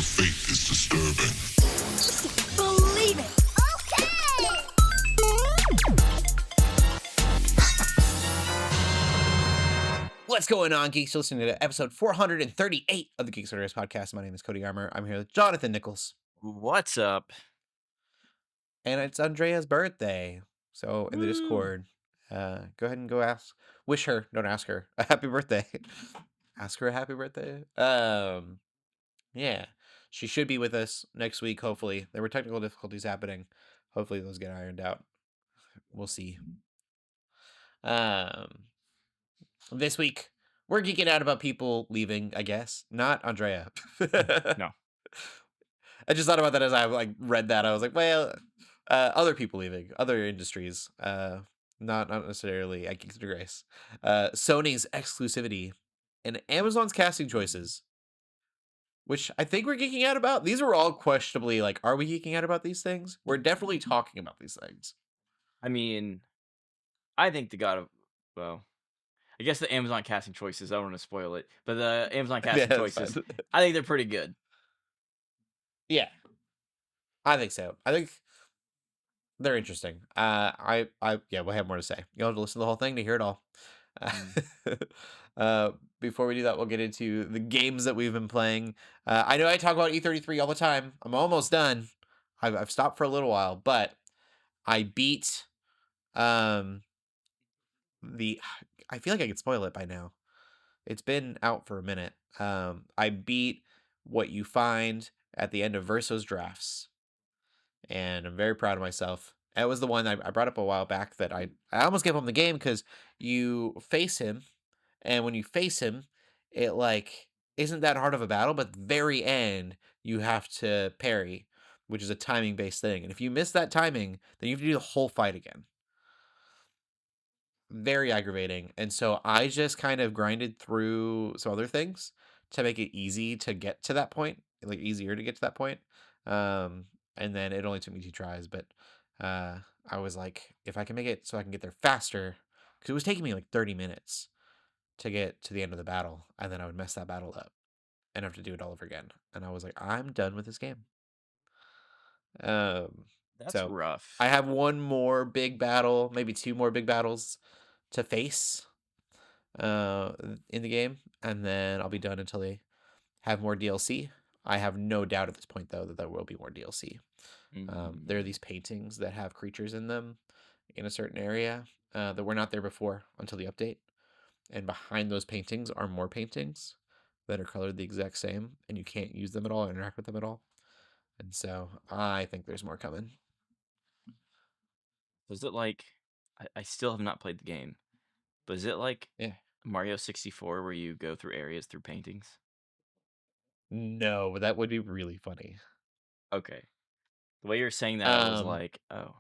faith is disturbing. Believe it. What's going on, geeks? You're listening to episode 438 of the Geeks Under Grace podcast. My name is Cody Armour. I'm here with Jonathan Nichols. What's up? And it's Andrea's birthday. So in the Discord, go ahead and wish her, don't ask her, a happy birthday. Ask her a happy birthday. Yeah. She should be with us next week, hopefully. There were technical difficulties happening. Hopefully those get ironed out. We'll see. This week, we're geeking out about people leaving, I guess. Not Andrea. No. I just thought about that as I read that. I was like, well, other people leaving, other industries. Not necessarily at Geeks Under Grace. Sony's exclusivity and Amazon's casting choices, which I think we're geeking out about. These are all questionably are we geeking out about these things? We're definitely talking about these things. I mean, I think I guess the Amazon casting choices, I don't want to spoil it, but the Amazon casting choices, I think they're pretty good. Yeah. I think so. I think they're interesting. Yeah, we'll have more to say. You'll have to listen to the whole thing to hear it all. Before we do that, we'll get into the games that we've been playing. I know I talk about E33 all the time. I'm almost done. I've stopped for a little while, but I beat I feel like I could spoil it by now. It's been out for a minute. I beat what you find at the end of Verso's drafts, and I'm very proud of myself. That was the one I brought up a while back that I almost gave him the game because you face him, and when you face him, it isn't that hard of a battle, but at the very end you have to parry, which is a timing based thing. And if you miss that timing, then you have to do the whole fight again. Very aggravating. And so I just kind of grinded through some other things to make it easy to get to that point, easier to get to that point. And then it only took me 2 tries, but I was like, if I can make it so I can get there faster, because it was taking me 30 minutes to get to the end of the battle, and then I would mess that battle up and have to do it all over again. And I was like, I'm done with this game. That's rough. I have one more big battle, maybe 2 more big battles to face in the game, and then I'll be done until they have more DLC. I have no doubt at this point, though, that there will be more DLC. There are these paintings that have creatures in them in a certain area that were not there before until the update. And behind those paintings are more paintings that are colored the exact same, and you can't use them at all or interact with them at all. And so I think there's more coming. Is it I still have not played the game, but is it Mario 64 where you go through areas through paintings? No, but that would be really funny. Okay. The way you're saying that, I was like, oh.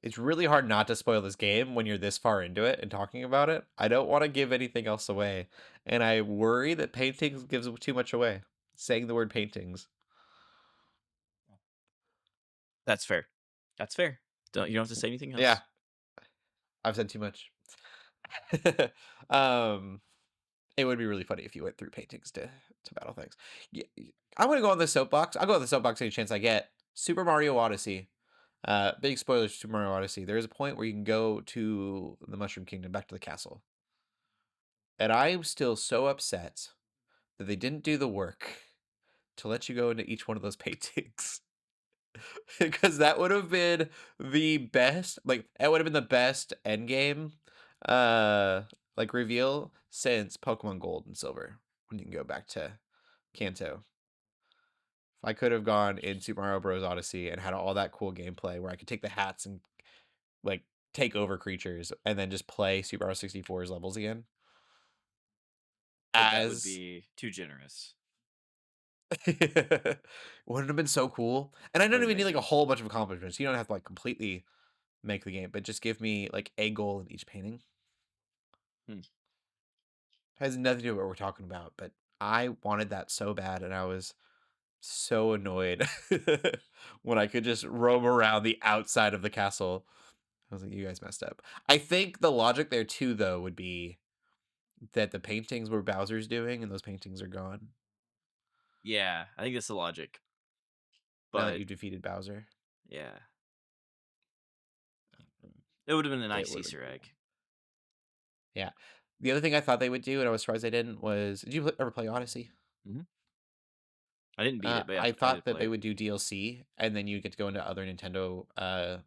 It's really hard not to spoil this game when you're this far into it and talking about it. I don't want to give anything else away, and I worry that paintings gives too much away. Saying the word paintings. That's fair. That's fair. You don't have to say anything else. Yeah. I've said too much. It would be really funny if you went through paintings to battle things. Yeah, I'm gonna go on the soapbox. I'll go on the soapbox any chance I get. Super Mario Odyssey. Big spoilers for Super Mario Odyssey. There is a point where you can go to the Mushroom Kingdom, back to the castle. And I'm still so upset that they didn't do the work to let you go into each one of those paintings. Because that would have been the best, that would have been the best endgame reveal since Pokemon Gold and Silver, when you can go back to Kanto. If I could have gone in Super Mario Bros. Odyssey and had all that cool gameplay where I could take the hats and take over creatures and then just play Super Mario 64's levels again. That would be too generous. Wouldn't have been so cool. And I don't even need a whole bunch of accomplishments. You don't have to completely make the game, but just give me a goal in each painting. Has nothing to do with what we're talking about, but I wanted that so bad, and I was so annoyed when I could just roam around the outside of the castle. I was like, you guys messed up. I think the logic there too, though, would be that the paintings were Bowser's doing, and those paintings are gone Yeah, I think that's the logic. now that But you defeated Bowser. yeah, it would have been a It nice would have been Easter cool. egg. Yeah. The other thing I thought they would do, and I was surprised they didn't, was did you ever play Odyssey? Hmm. I didn't beat it, but yeah, I I thought did that play they it. would do DLC, and then you get to go into other Nintendo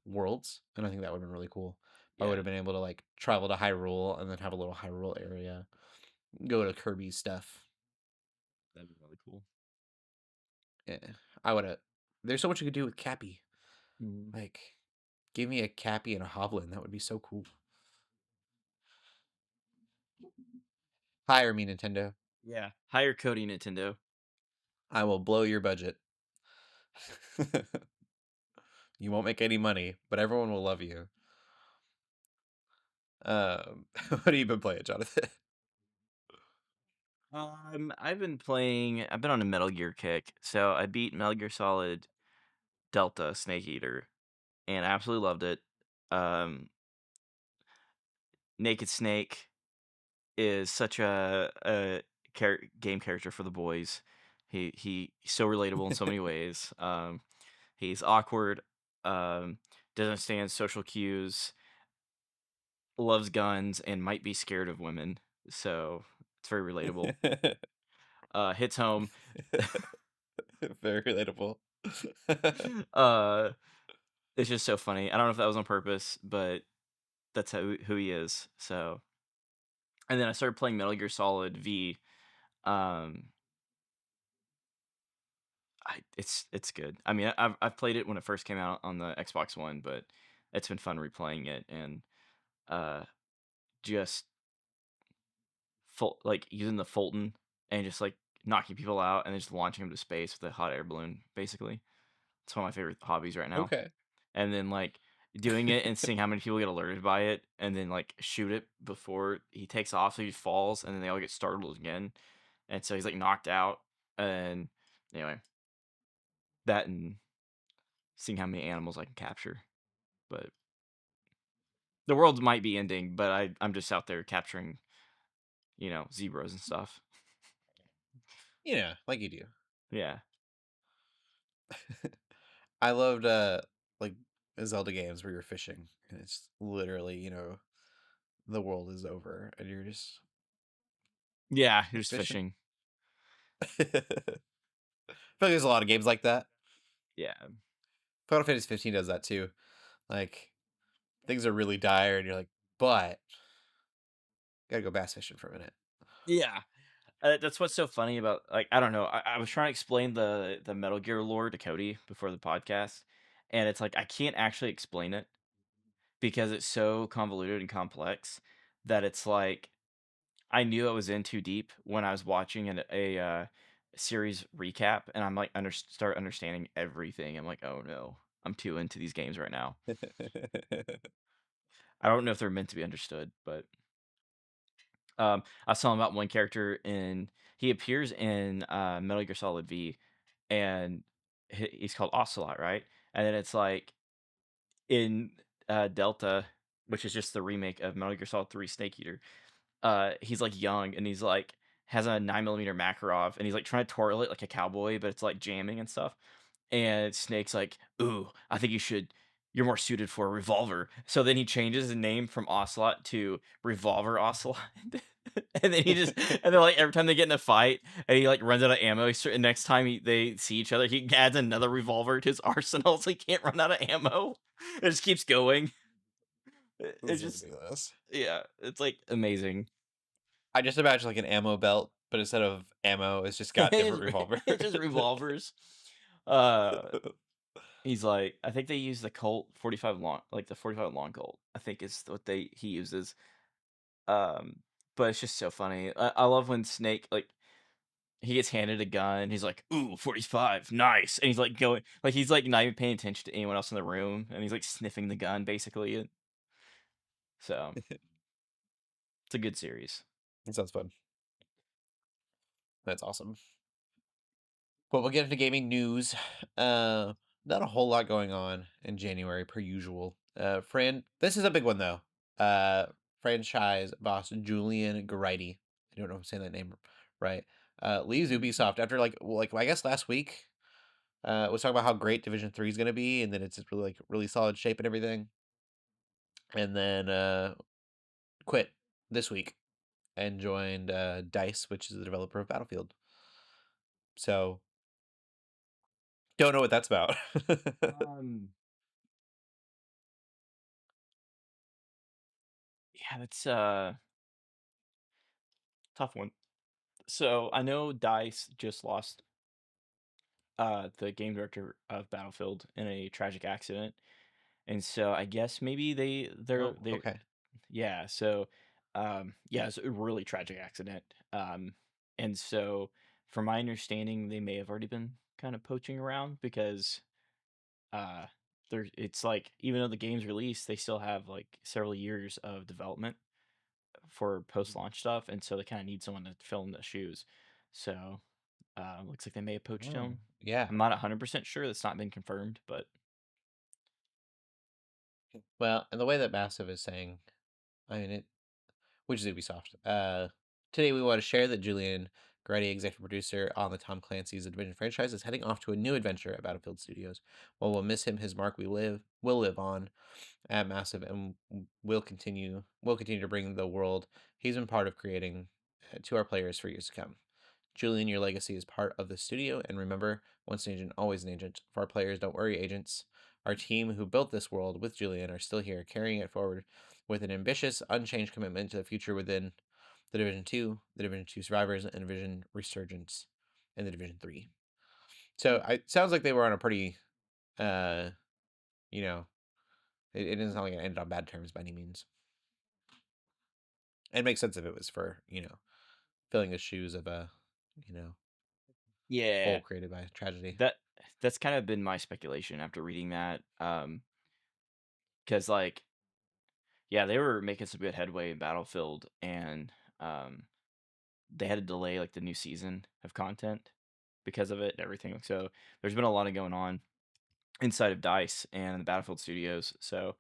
worlds, and I think that would have been really cool. I would Yeah, have been able to like travel to Hyrule and then have a little Hyrule area, go to Kirby's stuff. that'd be really cool. Yeah, I would have. There's so much you could do with Cappy. Mhm. Like, give me a Cappy and a Hoblin. That would be so cool. Hire me, Nintendo. Yeah, hire Cody Nintendo. I will blow your budget. You won't make any money, but everyone will love you. What have you been playing, Jonathan? I've been playing. I've been on a Metal Gear kick. So I beat Metal Gear Solid Delta Snake Eater, and I absolutely loved it. Um, Naked Snake is such a game character for the boys. He's so relatable in so many ways. He's awkward, doesn't understand social cues, loves guns, and might be scared of women. So it's very relatable. Hits home. Very relatable. uh, it's just so funny. I don't know if that was on purpose, but that's who he is. So, and then I started playing Metal Gear Solid V. Um, it's good. I mean, I've played it when it first came out on the Xbox One, but it's been fun replaying it and uh just like using the Fulton and just like knocking people out and then just launching them to space with a hot air balloon. Basically, it's one of my favorite hobbies right now. Okay. And then like doing it and seeing how many people get alerted by it, and then like shoot it before he takes off, so he falls, and then they all get startled again, and so he's like knocked out. And anyway, that and seeing how many animals I can capture. But the world might be ending, but I'm just out there capturing, zebras and stuff. Yeah, like you do. Yeah. I loved like Zelda games where you're fishing and it's literally, the world is over and you're just Yeah, you're just fishing. fishing. I feel like there's a lot of games like that. Yeah. Final Fantasy 15 does that too. Like things are really dire and you're like, but gotta go bass fishing for a minute. Yeah. That's what's so funny about, like, I don't know. I was trying to explain the Metal Gear lore to Cody before the podcast, and it's like I can't actually explain it because it's so convoluted and complex that it's like I knew I was in too deep when I was watching a series recap, and I'm like start understanding everything. I'm like, oh no, I'm too into these games right now. I don't know if they're meant to be understood, but I was telling about one character in he appears in Metal Gear Solid V, and he's called Ocelot, right? And then it's like in Delta, which is just the remake of Metal Gear Solid 3 Snake Eater. He's like young and he's like has a 9mm Makarov and he's like trying to twirl it like a cowboy, but it's like jamming and stuff. And Snake's like, "Ooh, I think you're more suited for a revolver." So then he changes his name from Ocelot to Revolver Ocelot. And then and then like every time they get in a fight and he like runs out of ammo, next time they see each other, he adds another revolver to his arsenal so he can't run out of ammo. It just keeps going. It's This is just, ridiculous. yeah, it's like amazing. I just imagine like an ammo belt, but instead of ammo, it's just got different revolvers. It's just revolvers. Uh, he's like, I think they use the Colt 45 long, like the 45 long Colt. I think is what he uses. Um, but it's just so funny. I love when Snake like he gets handed a gun. He's like, "Ooh, 45, nice," and he's like going like he's like not even paying attention to anyone else in the room, and he's like sniffing the gun basically. So it's a good series. It sounds fun. That's awesome. But we'll get into gaming news. Not a whole lot going on in January per usual. This is a big one though. Franchise boss Julian Gerighty I don't know if I'm saying that name right. Leaves Ubisoft after like I guess last week. Was talking about how great Division 3 is going to be, and then it's just really solid shape and everything, and then quit this week and joined Dice, which is the developer of Battlefield. So don't know what that's about. Yeah, that's a tough one. So I know Dice just lost the game director of Battlefield in a tragic accident, and so I guess maybe Oh, okay. yeah. So yeah, it's a really tragic accident. And so from my understanding, they may have already been kind of poaching around because uh it's like even though the game's released, they still have like several years of development for post-launch stuff, and so they kind of need someone to fill in the shoes. So looks like they may have poached Oh, him. yeah. I'm not 100% sure. That's not been confirmed, but Well, and the way that Massive is saying, I mean, which is Ubisoft. Today we want to share that Julian, Gerighty, executive producer on the Tom Clancy's The Division franchise, is heading off to a new adventure at Battlefield Studios. While we'll miss him, his mark will live on at Massive, and will continue to bring the world he's been part of creating to our players for years to come. Julian, your legacy is part of the studio, and remember, once an agent, always an agent. For our players, don't worry, agents. Our team who built this world with Julian are still here, carrying it forward with an ambitious, unchanged commitment to the future within the Division 2, the Division 2 survivors, and Division Resurgence, and the Division 3. So it sounds like they were on a pretty, uh, you know, it doesn't sound like it ended on bad terms by any means. It makes sense if it was for, filling the shoes of a, you know, yeah, hole created by tragedy. that that's kind of been my speculation after reading that. Because like yeah, they were making some good headway in Battlefield, and um, they had to delay like the new season of content because of it and everything. So there's been a lot of going on inside of Dice and the Battlefield Studios. So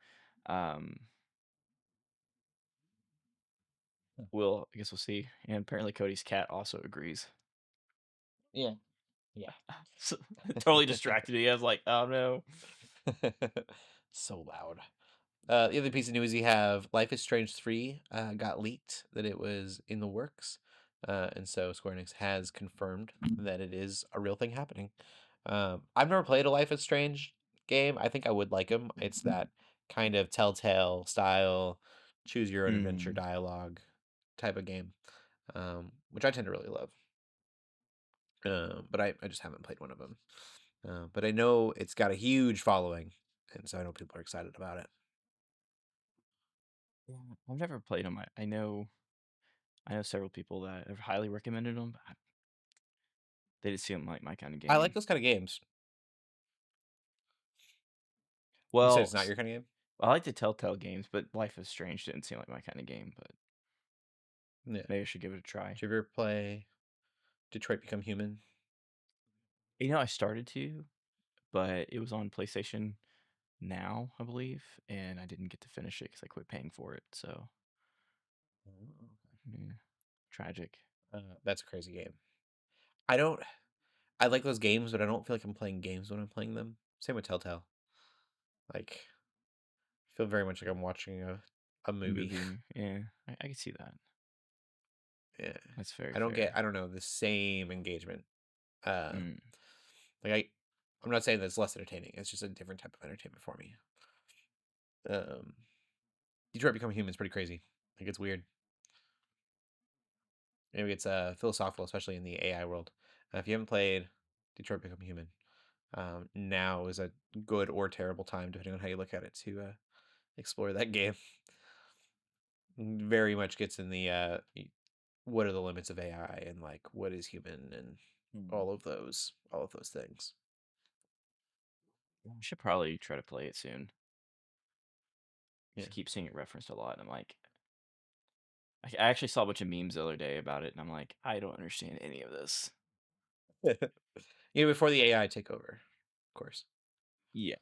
um, I guess we'll see. And apparently Cody's cat also agrees. Yeah. Yeah. So, totally distracted me. I was like, oh no. So loud. The other piece of news you have Life is Strange 3 got leaked that it was in the works. And so Square Enix has confirmed that it is a real thing happening. I've never played a Life is Strange game. I think I would like them. It's that kind of Telltale style, choose your own adventure Mm. dialogue type of game, which I tend to really love. But I just haven't played one of them. But I know it's got a huge following, and so I know people are excited about it. Yeah, I've never played them. I know several people that have highly recommended them. But they just seem like my kind of I like game. those kind of games. You said Well, it's not your kind of game? I like the Telltale games, but Life is Strange didn't seem like my kind of game. But Yeah. maybe I should give it a try. Did you ever play Detroit Become Human? I started to, but it was on PlayStation Now, I believe, and I didn't get to finish it because I quit paying for it. So, yeah, tragic. That's a crazy game. I don't. I like those games, but I don't feel like I'm playing games when I'm playing them. Same with Telltale. Like, I feel very much like I'm watching a movie. Movie, yeah, I can see that. Yeah. That's very I don't get. fair. I don't know the same engagement. Uh, Mm. like I'm not saying that it's less entertaining. It's just a different type of entertainment for me. Um, Detroit Become Human is pretty crazy. Like it's weird. Maybe it's philosophical, especially in the AI world. If you haven't played Detroit Become Human, now is a good or terrible time, depending on how you look at it, to explore that game. Very much gets in the what are the limits of AI and like what is human and Mm. all of those things. I should probably try to play it soon. Yeah. Just keep seeing it referenced a lot, and I'm like, I actually saw a bunch of memes the other day about it, and I'm like, I don't understand any of this. Before the AI take over, of course. Yeah.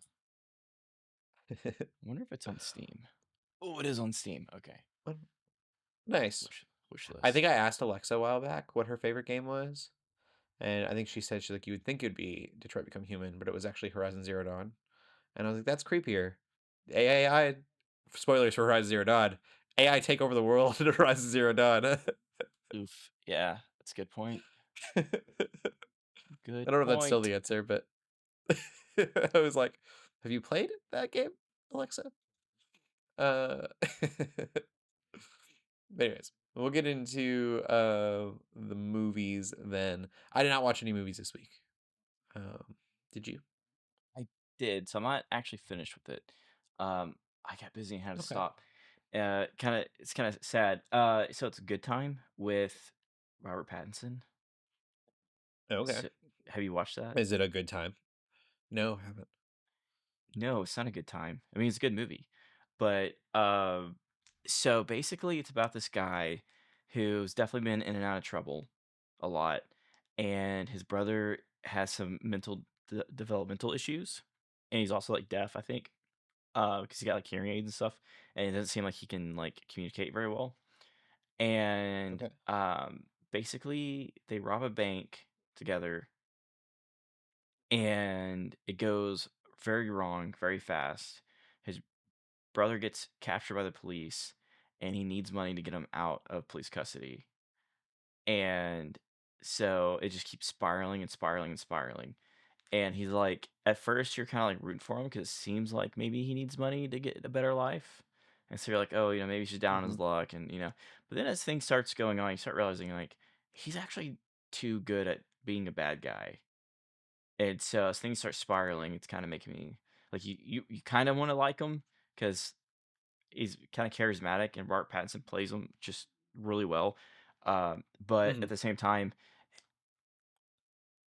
I wonder if it's on Steam. Oh, it is on Steam. Okay. Nice. wish I list. think I asked Alexa a while back what her favorite game was, and I think she said you would think it'd be Detroit Become Human, but it was actually Horizon Zero Dawn, and I was like, that's creepier. AI, spoilers for Horizon Zero Dawn. AI take over the world in Horizon Zero Dawn. Oof. Yeah, that's a good point. I Good don't know if that's still point. the answer, but I was like, have you played that game, Alexa? Uh, anyways, we'll get into the movies then. I did not watch any movies this week. Did you? I did, so I'm not actually finished with it. I got busy and had to Okay. stop. It's kind of sad. So it's a Good Time with Robert Pattinson. Okay. So, have you watched that? Is it a good time? No, haven't. No, it's not a good time. I mean, it's a good movie, but so basically, it's about this guy who's definitely been in and out of trouble a lot, and his brother has some mental developmental issues, and he's also like deaf, I think, because he got like hearing aids and stuff, and it doesn't seem like he can like communicate very well. And Okay. basically, they rob a bank together, and it goes very wrong very fast. His brother gets captured by the police, and he needs money to get him out of police custody. And so it just keeps spiraling and spiraling and spiraling. And he's like, at first, you're kind of like rooting for him because it seems like maybe he needs money to get a better life. And so you're like, oh, maybe he's just down on Hmm. his luck. And. But then as things starts going on, you start realizing like he's actually too good at being a bad guy. And so as things start spiraling, it's kind of making me like you kind of want to like him because he's kind of charismatic and Robert Pattinson plays him just really well. But Hmm. at the same time,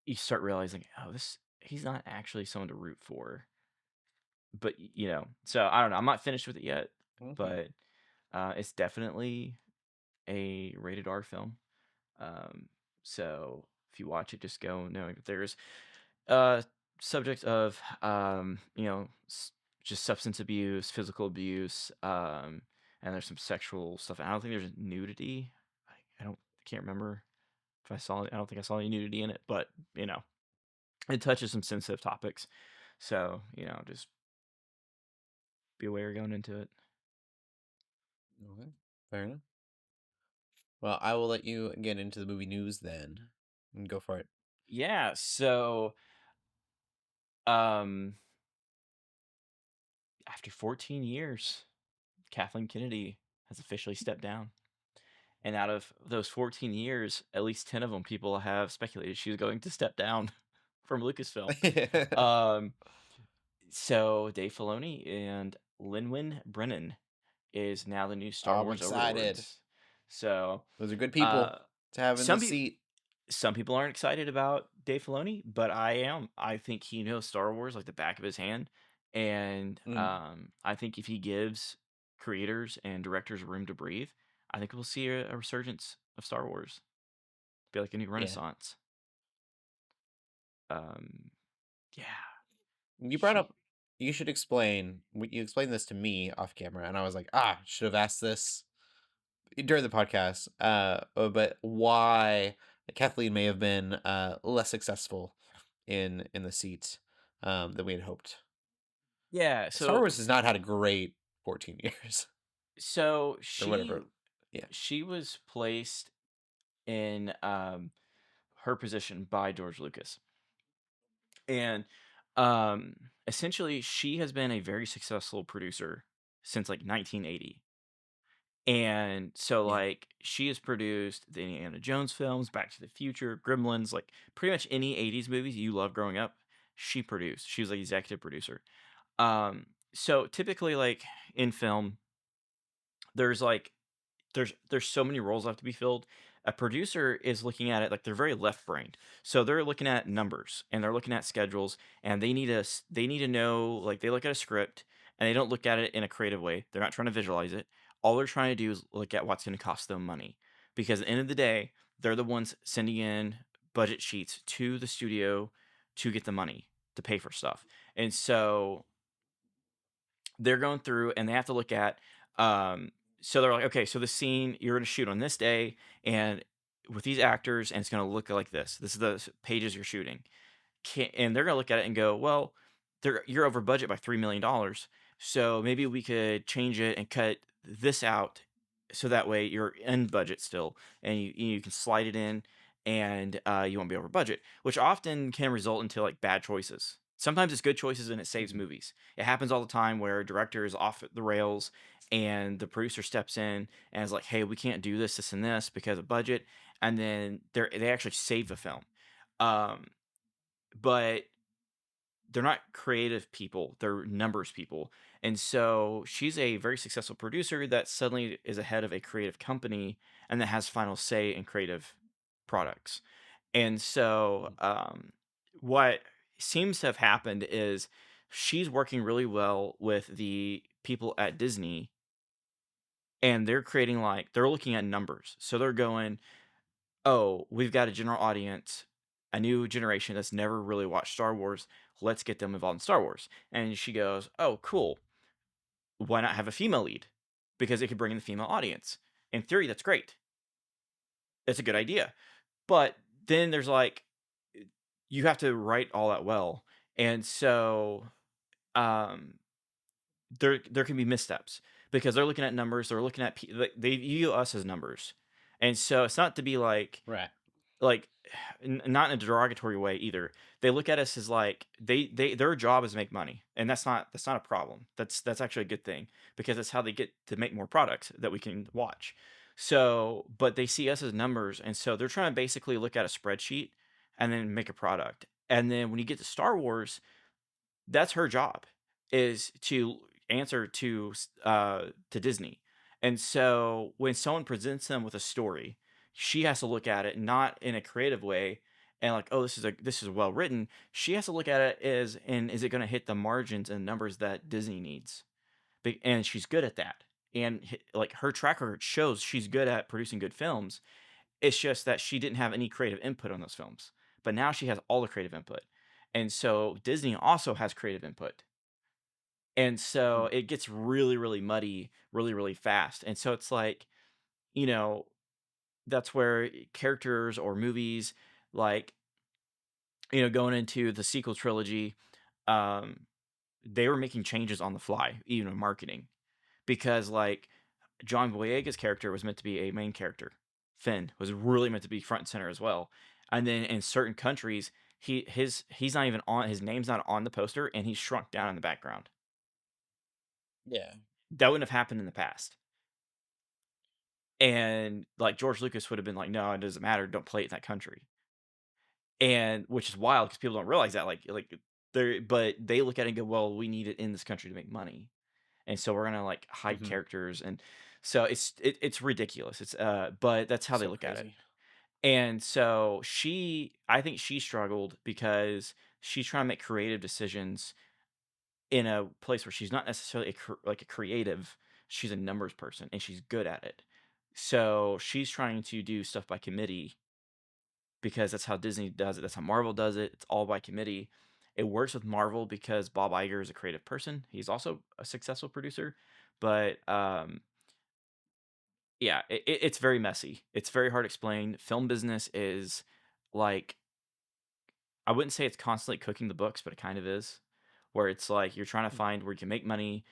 you start realizing, oh, he's not actually someone to root for. But so I don't know. I'm not finished with it yet, Okay. but it's definitely a rated R film. Um, so if you watch it, just go knowing that there's uh subject of just substance abuse, physical abuse, and there's some sexual stuff. I don't think there's nudity. I can't remember if I saw it. I don't think I saw any nudity in it, but it touches some sensitive topics. So just be aware going into it. Okay. Fair enough. Well, I will let you get into the movie news then. And go for it. Yeah. So um, after 14 years, Kathleen Kennedy has officially stepped down. And out of those 14 years, at least 10 of them, people have speculated she was going to step down from Lucasfilm. Um, so Dave Filoni and Lynwen Brennan is now the new Star I'm Wars excited. overlords. So Those are good uh, people to have in the some people seat. some people aren't excited about Dave Filoni, but I am. I think he knows Star Wars like the back of his hand, and Mm, I think if he gives creators and directors room to breathe, I think we'll see a resurgence of Star Wars. Be like a new yeah. renaissance. Um, yeah, You brought she. up you should explain you explained this to me off camera, and I was like, should have asked this during the podcast. But why Kathleen may have been less successful in the seat than we had hoped. Yeah, Star so Wars has not had a great 14 years so or she whatever. Yeah. she was placed in her position by George Lucas. And essentially she has been a very successful producer since like 1980. And so Yeah. like she has produced the Indiana Jones films, Back to the Future, Gremlins, like pretty much any 80s movies you love growing up, she produced. She was like executive producer. So typically like in film, there's like there's so many roles that have to be filled. A producer is looking at it like they're very left brained. So they're looking at numbers and they're looking at schedules and they need to know like they look at a script and they don't look at it in a creative way. They're not trying to visualize it. All they're trying to do is look at what's going to cost them money. Because at the end of the day, they're the ones sending in budget sheets to the studio to get the money to pay for stuff. And so they're going through and they have to look at um so they're like, okay, so the scene you're going to shoot on this day and with these actors, and it's going to look like this. This is the pages you're shooting. And they're going to look at it and go, well, you're over budget by $3 million. So maybe we could change it and cut this out so that way you're in budget still and you can slide it in and you won't be over budget, which often can result into like bad choices. Sometimes it's good choices and it saves movies. It happens all the time where a director is off the rails and the producer steps in and is like, hey, we can't do this and this because of budget. And then they actually save the film. Um, but they're not creative people, they're numbers people. And so she's a very successful producer that suddenly is ahead of a creative company and that has final say in creative products. And so what seems to have happened is she's working really well with the people at Disney and they're creating like they're looking at numbers. So they're going, "Oh, we've got a general audience, a new generation that's never really watched Star Wars. Let's get them involved in Star Wars." And she goes, "Oh, cool. Why not have a female lead? Because it could bring in the female audience. In theory, that's great. It's a good idea." But then there's like you have to write all that well. And so um there can be missteps because they're looking at numbers, they're looking at they view us as numbers. And so it's not to be Right. like not in a derogatory way either. They look at us as like their job is to make money, and that's not a problem. That's actually a good thing because that's how they get to make more products that we can watch. So, but they see us as numbers, and so they're trying to basically look at a spreadsheet and then make a product. And then when you get to Star Wars, that's her job is to answer to Disney. And so when someone presents them with a story, she has to look at it not in a creative way and like, oh, this is well written. She has to look at it as and is it going to hit the margins and numbers that Disney needs? And she's good at that. And like her track record shows she's good at producing good films. It's just that she didn't have any creative input on those films. But now she has all the creative input. And so Disney also has creative input. And so Mhm. it gets really, really muddy really, really fast. And so it's like, you know, that's where characters or movies like, going into the sequel trilogy, um, they were making changes on the fly, even in marketing, because like John Boyega's character was meant to be a main character. Finn was really meant to be front and center as well. And then in certain countries, he's not even on his name's not on the poster and he's shrunk down in the background. Yeah. That wouldn't have happened in the past. And like George Lucas would have been like, no, it doesn't matter. Don't play it in that country. And which is wild because people don't realize that. But they look at it and go, well, we need it in this country to make money. And so we're gonna like hide Mhm. characters and so it's ridiculous. But that's how they So look at it. crazy. And so I think she struggled because she's trying to make creative decisions in a place where she's not necessarily like a creative. She's a numbers person and she's good at it. So she's trying to do stuff by committee because that's how Disney does it. That's how Marvel does it. It's all by committee. It works with Marvel because Bob Iger is a creative person. He's also a successful producer, but yeah, it's very messy. It's very hard to explain. Film business is like I wouldn't say it's constantly cooking the books, but it kind of is. Where it's like you're trying to Mhm. find where you can make money.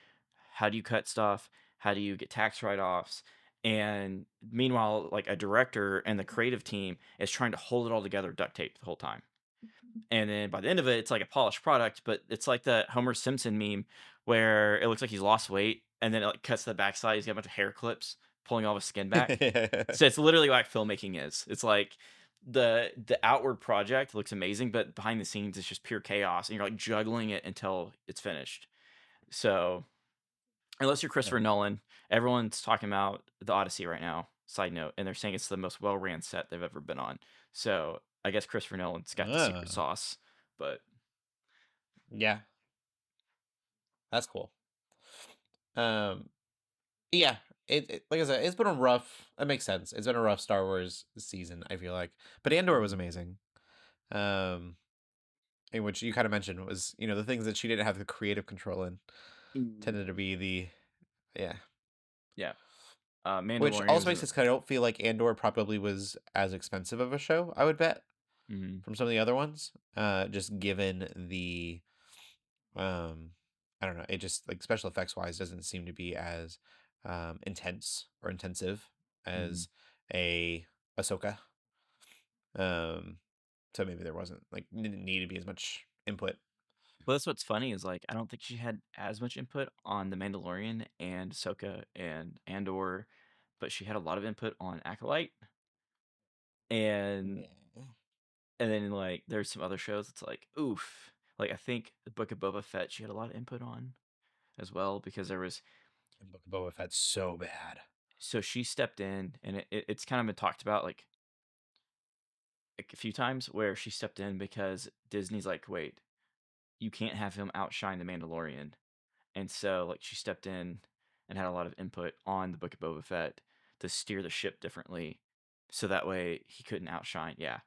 How do you cut stuff? How do you get tax write-offs? And meanwhile, like a director and the creative team is trying to hold it all together, duct tape the whole time. And then by the end of it, it's like a polished product, but it's like the Homer Simpson meme where it looks like he's lost weight and then it like cuts to the backside. He's got a bunch of hair clips pulling all his skin back. So it's literally like filmmaking is. It's like the outward project looks amazing, but behind the scenes it's just pure chaos, and you're like juggling it until it's finished. So unless you're Yeah. Christopher Nolan, everyone's talking about the Odyssey right now. Side note, and they're saying it's the most well ran set they've ever been on. So I guess Christopher Nolan's got the secret Ah, sauce. But yeah, that's cool. Um, yeah, like I said, it's been a rough. It makes sense. It's been a rough Star Wars season. I feel like, but Andor was amazing. Um, in which you kind of mentioned was the things that she didn't have the creative control in mm, tended to be the yeah. yeah, Which Mandalorian also was makes it 'cause I don't feel like Andor probably was as expensive of a show, I would bet, mhm. from some of the other ones. Just given the um I don't know, it just like special effects wise doesn't seem to be as intense or intensive Mhm. as a Ahsoka. Um so maybe there wasn't like didn't need to be as much input. Well, that's what's funny is like I don't think she had as much input on The Mandalorian and Ahsoka and Andor, but she had a lot of input on Acolyte and Yeah. and then like there's some other shows. It's like oof. Like I think the Book of Boba Fett she had a lot of input on as well because there was And Book of Boba Fett's so bad. so she stepped in and it's kind of been talked about like a few times where she stepped in because Disney's like wait you can't have him outshine the Mandalorian. And so, like, she stepped in and had a lot of input on the Book of Boba Fett to steer the ship differently, so that way he couldn't outshine. Yeah,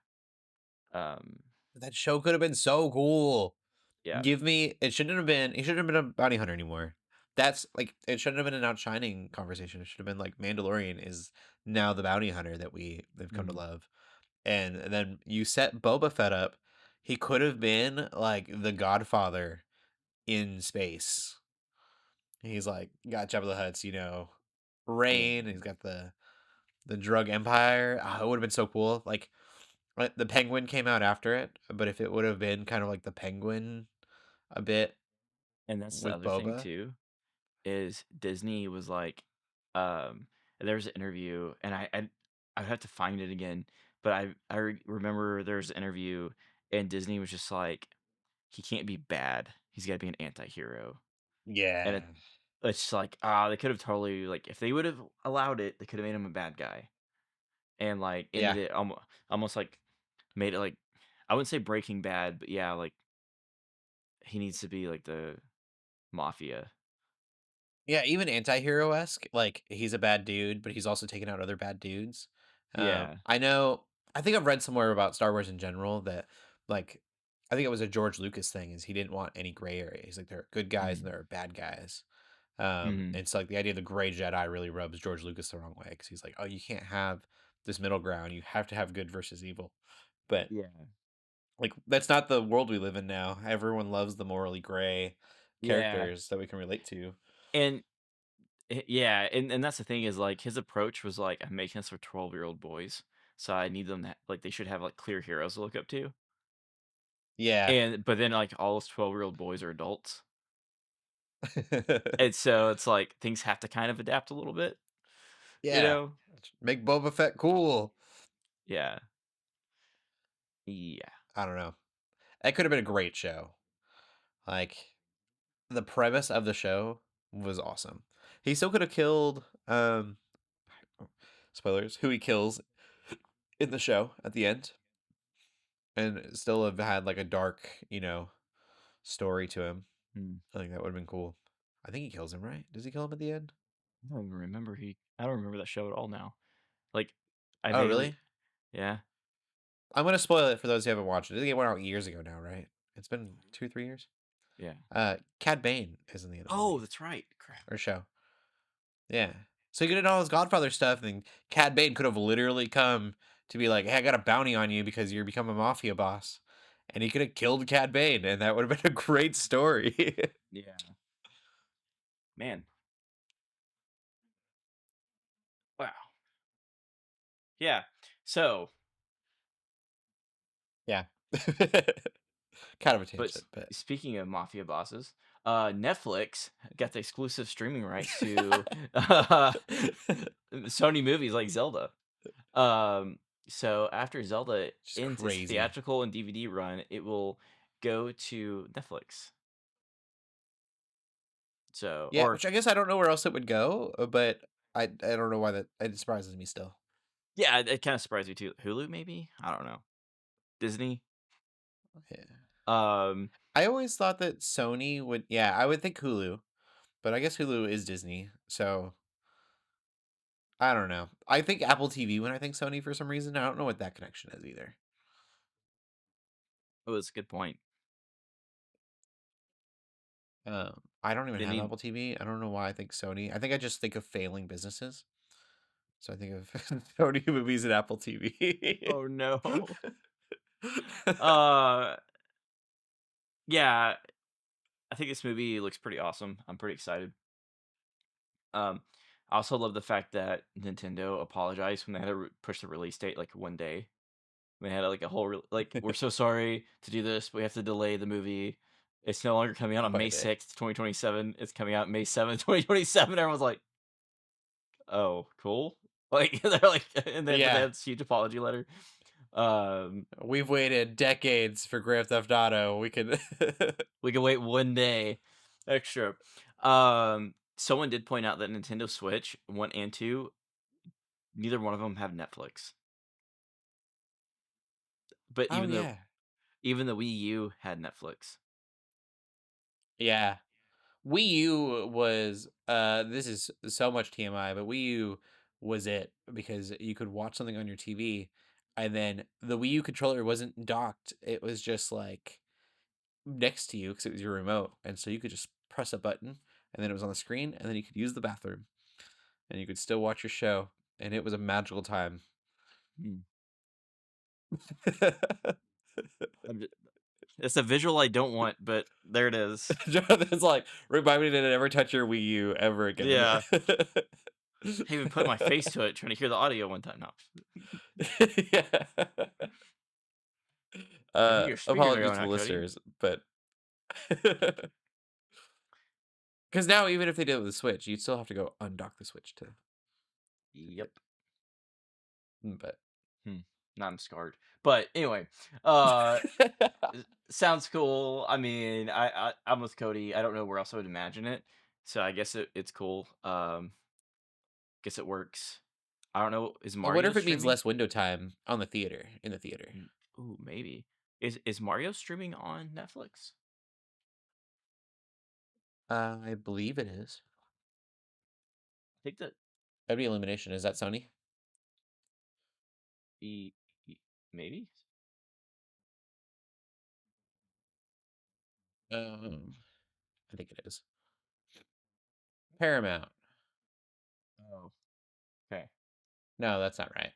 um, That show could have been so cool. yeah, Give me it shouldn't have been he shouldn't have been a bounty hunter anymore. That's like it shouldn't have been an outshining conversation. It should have been like Mandalorian is now the bounty hunter that they've come to mhm. love. And then you set Boba Fett up. He could have been like the Godfather in space. He's like got Jabba the Hutt's, Yeah, reign. He's got the drug empire. It would have been so cool. Like the Penguin came out after it, but if it would have been kind of like the Penguin a bit and that's the with other thing Boba. too is Disney was like, um, there was an interview, and I'd have to find it again, but remember there was an interview, and Disney was just like, he can't be bad. He's got to be an anti-hero. And Yeah. it's like, they could have totally like if they would have allowed it, they could have made him a bad guy and like ended Yeah. it almost like made it like I wouldn't say Breaking Bad, but yeah, like he needs to be like the mafia. Yeah, even anti-hero-esque, like he's a bad dude, but he's also taking out other bad dudes. Yeah. I think I've read somewhere about Star Wars in general that like I think it was a George Lucas thing is he didn't want any gray area. He's like there are good guys and Mm-hmm. there are bad guys. Mm-hmm. And so like the idea of the gray Jedi really rubs George Lucas the wrong way because he's like, oh, you can't have this middle ground. You have to have good versus evil. But Yeah. like that's not the world we live in now. Everyone loves the morally gray Yeah. characters that we can relate to. And yeah, and that's the thing is like his approach was like I'm making this for 12-year-old boys. So I need them to, like they should have like clear heroes to look up to. Yeah. And but then like all those 12-year-old boys are adults. And so it's like things have to kind of adapt a little bit, you Yeah. know? Make Boba Fett cool. Yeah. Yeah. I don't know. That could have been a great show. Like the premise of the show was awesome. He still could have killed spoilers, who he kills in the show at the end and still have had like a dark, story to him. Hmm. I think that would have been cool. I think he kills him, right? Does he kill him at the end? I don't remember that show at all now. Like I Oh, vaguely really? yeah. I'm gonna spoil it for those who haven't watched it. I think it went out years ago now, right? It's been 2, 3 years. Yeah. Cad Bane is in the other Oh, movie that's right. Crap. or show. Yeah. So he could have done all his Godfather stuff, and Cad Bane could have literally come to be like, "Hey, I got a bounty on you because you're become a mafia boss," and he could have killed Cad Bane, and that would have been a great story. Yeah. Man. Wow. Yeah. So, Yeah. Kind of a but tangent, but speaking of mafia bosses, Netflix got the exclusive streaming rights to Sony movies like Zelda. Um, so after Zelda just ends its crazy. theatrical and DVD run, it will go to Netflix. So, Yeah, or which I guess I don't know where else it would go, but I don't know why that it surprises me still. yeah, it kind of surprised me too. Hulu, maybe? I don't know. Disney. Yeah. Um, I always thought that Sony would, yeah, I would think Hulu, but I guess Hulu is Disney, so I don't know. I think Apple TV when I think Sony for some reason. I don't know what that connection is either. oh, that's a good point. I don't even They have need Apple TV. I don't know why I think Sony. I think I just think of failing businesses. So I think of Sony movies and Apple TV. Oh no. uh, yeah, I think this movie looks pretty awesome. I'm pretty excited. I also love the fact that Nintendo apologized when they had to push the release date like one day. They had like a whole like, we're so sorry to do this, but we have to delay the movie. It's no longer coming out on Quite a May bit. 6th, 2027. It's coming out May 7th, 2027. Everyone's like, oh, cool. Like they're like, and then but they Yeah. had this huge apology letter. We've waited decades for Grand Theft Auto. We can We can wait one day extra. Someone did point out that Nintendo Switch 1 and 2, neither one of them have Netflix. But Oh yeah. even the Wii U had Netflix. Yeah. Wii U was this is so much TMI, but Wii U was it because you could watch something on your TV and then the Wii U controller wasn't docked. It was just like next to you because it was your remote. And so you could just press a button and then it was on the screen and then you could use the bathroom and you could still watch your show and it was a magical time. Hmm. It's a visual I don't want, but there it is. Jonathan's like, remind me to never touch your Wii U ever again. Yeah. I even put my face to it trying to hear the audio one time. No. Yeah. I think your speakers are Apologies going to the out, Cody. listeners, but because now even if they did it with the Switch, you'd still have to go undock the Switch to. Yep. But Now I'm scarred. But anyway, sounds cool. I mean, I'm with Cody. I don't know where else I would imagine it, so I guess it's cool. Guess it works. I don't know. Is I Mario wonder if it means streaming? less window time on the theater in the theater. Ooh, maybe. Is Mario streaming on Netflix? I believe it is. I think that That'd be Illumination. Is that Sony? e, maybe. I think it is. Paramount. Oh, okay. No, that's not right.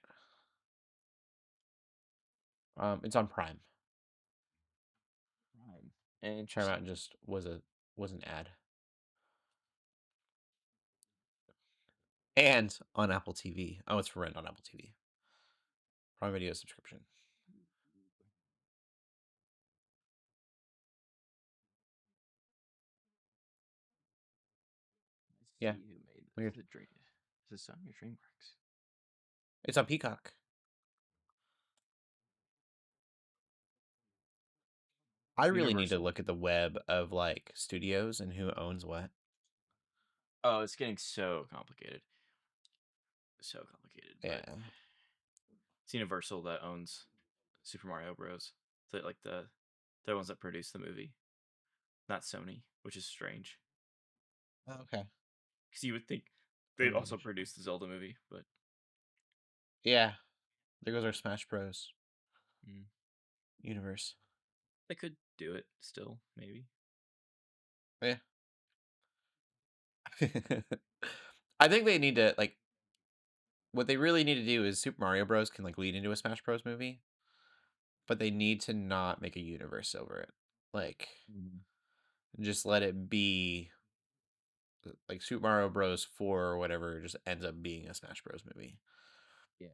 It's on Prime. Interesting. Paramount just was an ad. And on Apple TV. Oh, it's for rent on Apple TV. Prime Video subscription. Yeah. Who made Weird. the dream? Is this Sony or DreamWorks? It's on Peacock. I really need to Universal. look at the web of like studios and who owns what. Oh, it's getting so complicated. So complicated. Yeah. But it's Universal that owns Super Mario Bros. Like the ones that produced the movie, not Sony, which is strange. Oh, okay. Because you would think they'd also produce the Zelda movie, but Yeah. There goes our Smash Bros. Universe. they could do it still, maybe. Yeah. I think they need to like what they really need to do is Super Mario Bros. Can like lead into a Smash Bros. Movie, but they need to not make a universe over it. Like just let it be like Super Mario Bros. 4 or whatever just ends up being a Smash Bros. Movie. Yeah.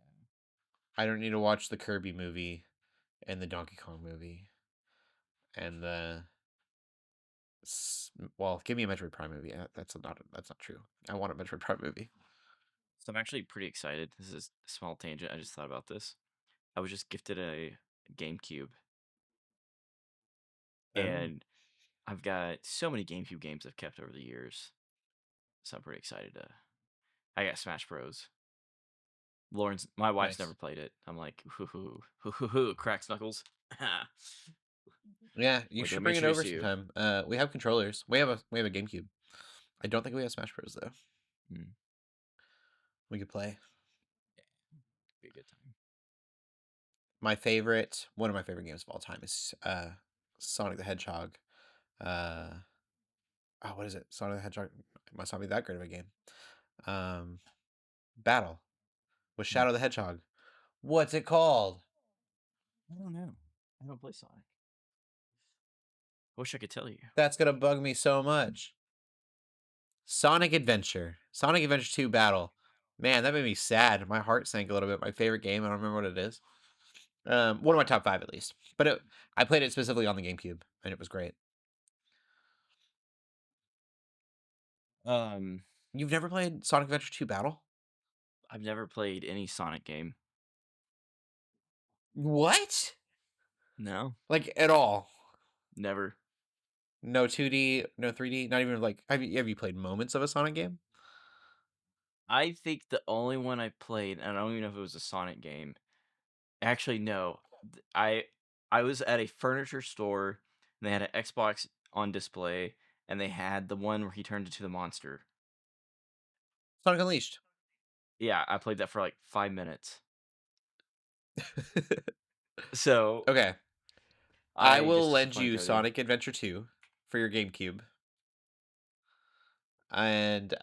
I don't need to watch the Kirby movie and the Donkey Kong movie and the well, give me a Metroid Prime movie. That's not true. I want a Metroid Prime movie. So I'm actually pretty excited. This is a small tangent. I just thought about this. I was just gifted a GameCube, and I've got so many GameCube games I've kept over the years. So I'm pretty excited to. I got Smash Bros. My wife's Nice. never played it. I'm like, hoo, cracks knuckles. Yeah, you Wait, should let me bring it over introduce you. sometime. We have controllers. We have a GameCube. I don't think we have Smash Bros though. We could play. Be a good time. One of my favorite games of all time is Sonic the Hedgehog. What is it? Sonic the Hedgehog. It must not be that great of a game. Battle. was Shadow the Hedgehog. What's it called? I don't know. I don't play Sonic. I wish I could tell you. That's gonna bug me so much. Sonic Adventure. Sonic Adventure 2 Battle. Man, that made me sad. My heart sank a little bit. My favorite game. I don't remember what it is. One of my top 5 at least. But I played it specifically on the GameCube, and it was great. You've never played Sonic Adventure 2 Battle? I've never played any Sonic game. What? No, Like at all? never. No 2D, no 3D, not even like have you played moments of a Sonic game? I think the only one I played, and I don't even know if it was a Sonic game. Actually, no. I was at a furniture store, and they had an Xbox on display, and they had the one where he turned into the monster. Sonic Unleashed. Yeah, I played that for like 5 minutes. So Okay. I will just lend disappointed you Cody. Sonic Adventure 2 for your GameCube. And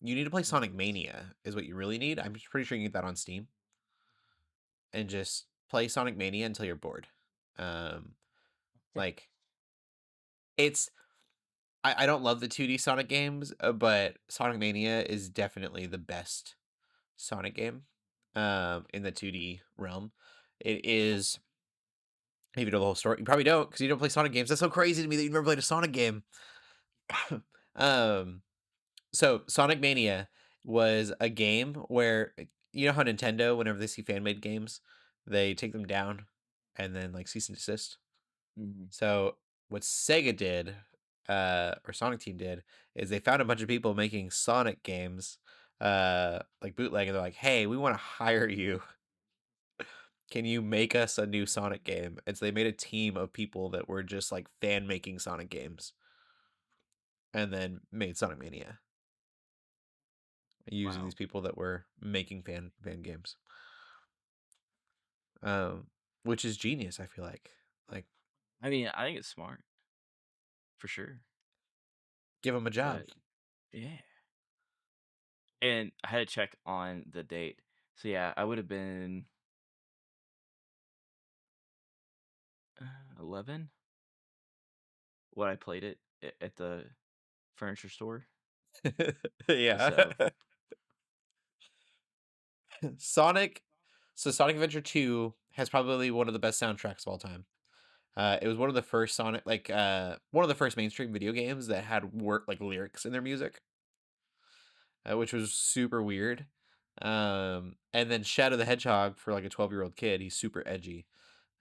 you need to play Sonic Mania is what you really need. I'm pretty sure you can get that on Steam. And just play Sonic Mania until you're bored. Like it's I don't love the 2D Sonic games, but Sonic Mania is definitely the best Sonic game in the 2D realm. It is if you know the whole story. You probably don't because you don't play Sonic games. That's so crazy to me that you've never played a Sonic game. um so Sonic Mania was a game where you know how Nintendo, whenever they see fan made games, they take them down and then like cease and desist. Mhm. So what Sega did, or Sonic Team did, is they found a bunch of people making Sonic games, like bootleg, and they're like, "Hey, we want to hire you. Can you make us a new Sonic game?" And so they made a team of people that were just like fan making Sonic games, and then made Sonic Mania using Wow. these people that were making fan games. Which is genius. I feel like I mean, I think it's smart for sure. give them a job. But yeah. And I had to check on the date. So yeah, I would have been 11 when I played it at the furniture store. Yeah. So Sonic. So Sonic Adventure 2 has probably one of the best soundtracks of all time. It was one of the first Sonic, like one of the first mainstream video games that had work like lyrics in their music, which was super weird. And then Shadow the Hedgehog for like a 12-year-old kid, he's super edgy,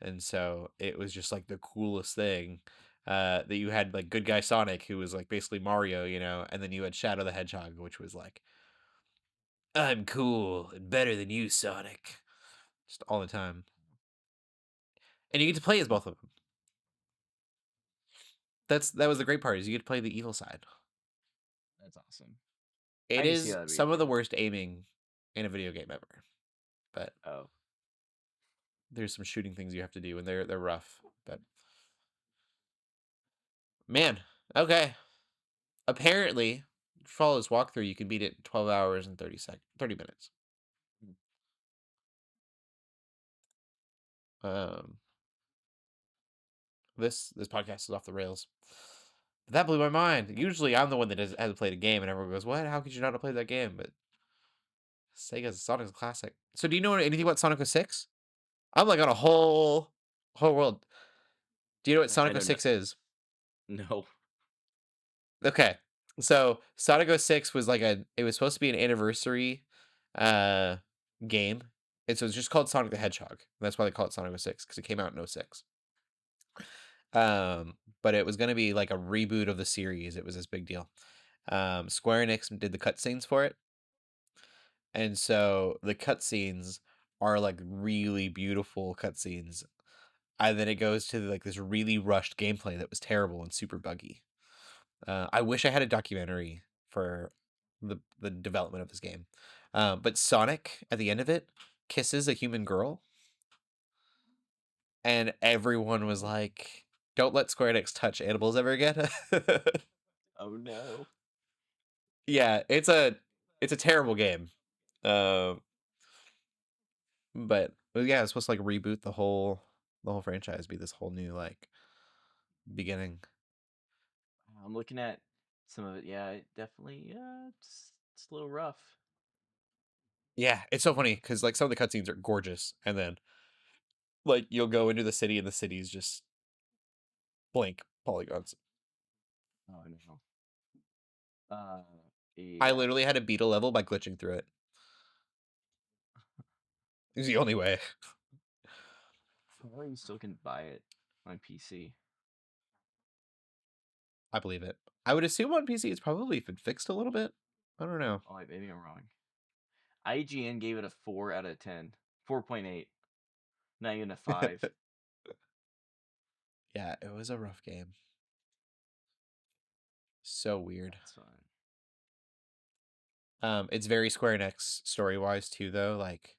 and so it was just like the coolest thing. That you had like good guy Sonic, who was like basically Mario, you know, and then you had Shadow the Hedgehog, which was like, I'm cool and better than you, Sonic, just all the time. And you get to play as both of them. That was the great part is you get to play the evil side. that's awesome. It can see is how that'd be some of the fun. worst aiming in a video game ever, but Oh, there's some shooting things you have to do, and they're rough. But man, okay. Apparently, follow this walkthrough, you can beat it in 12 hours and 30 minutes. Um, this podcast is off the rails. But that blew my mind. Usually, I'm the one that hasn't played a game, and everyone goes, "What? How could you not have played that game?" But Sega's Sonic's a classic. So, do you know anything about Sonic 06? I'm like on a whole world. Do you know what I Sonic know 06 is? no. Okay. So Sonic 06 was like it was supposed to be an anniversary uh game. And so it's just called Sonic the Hedgehog. That's why they call it Sonic 06 because it came out in 06. But it was gonna be like a reboot of the series. It was this big deal. Square Enix did the cutscenes for it. And so the cutscenes are like really beautiful cutscenes. And then it goes to like this really rushed gameplay that was terrible and super buggy. I wish I had a documentary for the development of this game. But Sonic at the end of it kisses a human girl, and everyone was like, "Don't let Square Enix touch animals ever again." Oh no. Yeah, it's a terrible game. Um, yeah, it's supposed to like reboot the whole franchise, be this whole new like beginning. I'm looking at some of it. Yeah, it definitely. It's a little rough. Yeah, it's so funny because like some of the cutscenes are gorgeous, and then like you'll go into the city and the city's just blank polygons. Oh, I know. Uh, I yeah. literally had to beat a level by glitching through it. It was the only way. Or you still can buy it on PC. I believe it. I would assume on PC it's probably been fixed a little bit. I don't know. Oh, wait, maybe I'm wrong. IGN gave it a 4 out of 10. 4.8. Not even a 5. Yeah, it was a rough game. So weird. That's fine. It's very Square Enix story-wise too, though. Like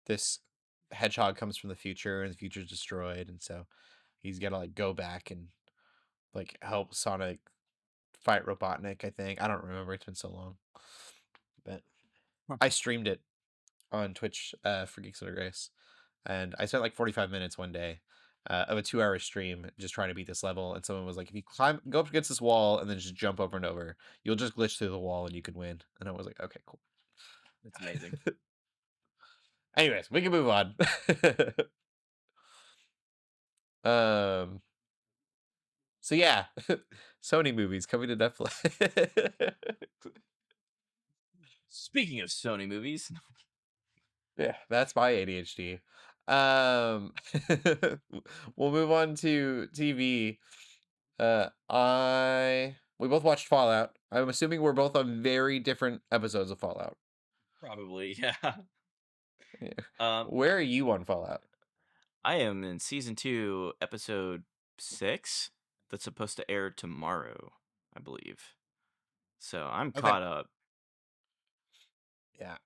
this hedgehog comes from the future, and the future's destroyed, and so he's got to like go back and like help Sonic fight Robotnik. I think I don't remember. It's been so long, but Huh. I streamed it on Twitch for Geeks Under Grace, and I spent like 45 minutes one day of a 2-hour stream just trying to beat this level. And someone was like, "If you go up against this wall and then just jump over and over, you'll just glitch through the wall and you can win." And I was like, "Okay, cool." That's amazing. Anyways, we can move on. um. So yeah, Sony movies coming to Netflix. Speaking of Sony movies, Yeah, that's my ADHD. Um, we'll move on to TV. We both watched Fallout. I'm assuming we're both on very different episodes of Fallout. probably, yeah. Yeah. Um, Where are you on Fallout? I am in season 2, episode 6. That's supposed to air tomorrow, I believe. So I'm Okay. caught up. Yeah,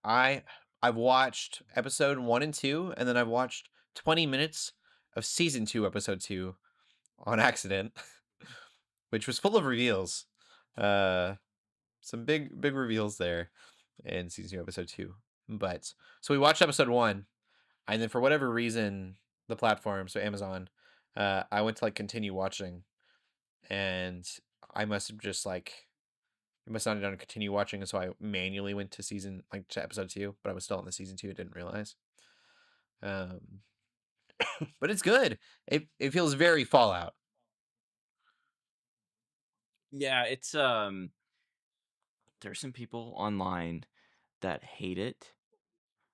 I've watched episode 1 and 2, and then I've watched 20 minutes of season 2, episode 2 on accident, which was full of reveals. Some big reveals there in season 2, episode 2. But so we watched episode 1, and then for whatever reason, the platform, so Amazon, I went to like continue watching, and I must have just like I must not have done continue watching, and so I manually went to to episode 2, but I was still in the season 2. I didn't realize. Um, but it's good. It feels very Fallout. Yeah, it's there's some people online that hate it.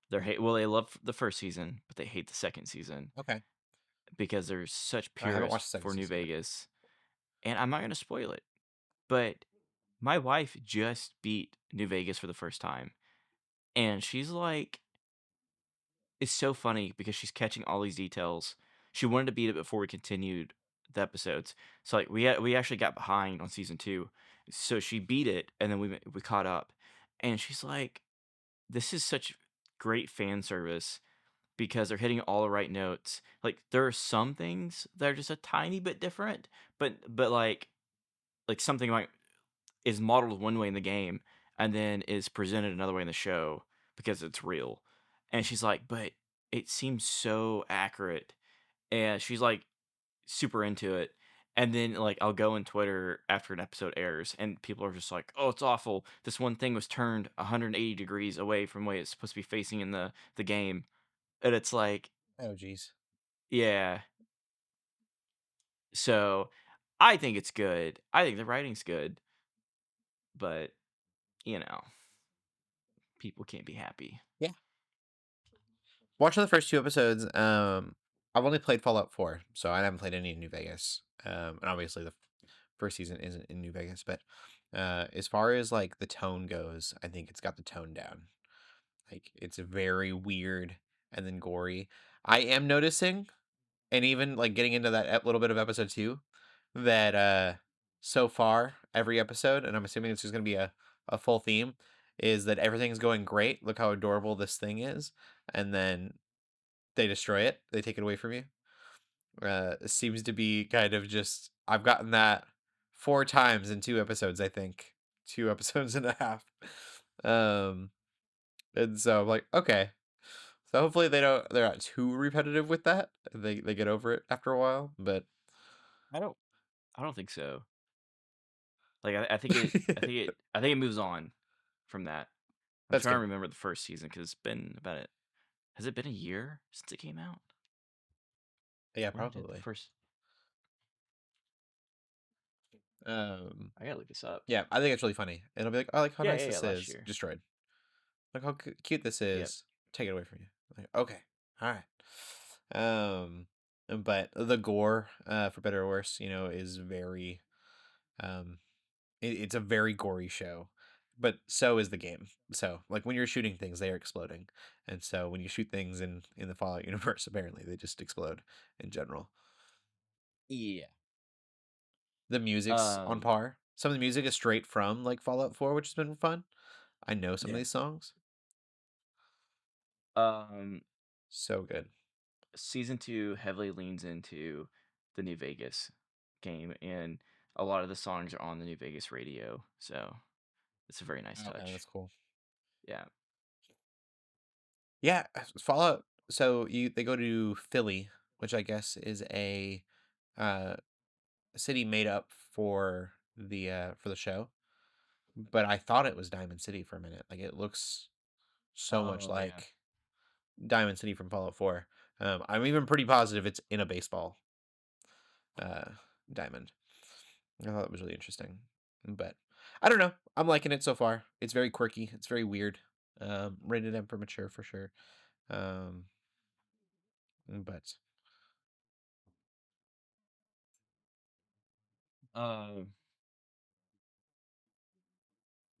They love the first season, but they hate the second season Okay, because they're such I haven't watched purists the second for New season yet. Vegas. And I'm not going to spoil it, but my wife just beat New Vegas for the first time, and she's like, it's so funny because she's catching all these details. She wanted to beat it before we continued the episodes. So like we actually got behind on season 2. So she beat it and then we caught up. And she's like, this is such great fan service because they're hitting all the right notes. Like there are some things that are just a tiny bit different, but like something like is modeled one way in the game and then is presented another way in the show because it's real. And she's like, but it seems so accurate. And she's like super into it. And then like I'll go on Twitter after an episode airs and people are just like, "Oh, it's awful. This one thing was turned 180 degrees away from the way it's supposed to be facing in the game." And it's like, Oh, geez. yeah. So I think it's good. I think the writing's good, but you know, people can't be happy. Yeah. Watching the first 2 episodes, I've only played Fallout 4, so I haven't played any in New Vegas. And obviously the first season isn't in New Vegas, but as far as like the tone goes, I think it's got the tone down. Like it's very weird and then gory. I am noticing, and even like getting into that little bit of episode 2, that so far every episode, and I'm assuming it's just gonna be a full theme, is that everything's going great. Look how adorable this thing is, and then they destroy it. They take it away from you. It seems to be kind of just I've gotten that 4 times in 2 episodes, I think. 2 episodes and a half. Um and so I'm like, okay. So hopefully they're not too repetitive with that. They get over it after a while, but I don't I don't think so. Like I think it moves on from that. I'm that's trying to good. remember the first season because it's been about it. Has it been a year since it came out? Yeah, When did the probably. first? Um, I gotta look this up. yeah, I think it's really funny. And it'll be like, oh, like how Yeah, nice yeah, yeah. this Last is. year. Destroyed. Like how cute this Yep. is. Take it away from you. Like, okay, all right. But the gore, for better or worse, is very um, it's a very gory show. But so is the game. So like when you're shooting things, they are exploding, and so when you shoot things in the Fallout universe, apparently they just explode in general. Yeah. The music's on Um. par. Some of the music is straight from like Fallout 4, which has been fun. I know some of Yeah. these songs. Um. So good. Season 2 heavily leans into the New Vegas game, and a lot of the songs are on the New Vegas radio. So it's a very nice Okay, touch. that's cool. Yeah. Yeah, Fallout. So they go to Philly, which I guess is uh, a city made up for the show. But I thought it was Diamond City for a minute. Like it looks so much Oh yeah. like Diamond City from Fallout 4. I'm even pretty positive it's in a baseball uh, diamond. I thought it was really interesting, but I don't know. I'm liking it so far. It's very quirky. It's very weird. Rated M for mature for sure. Um, but Um.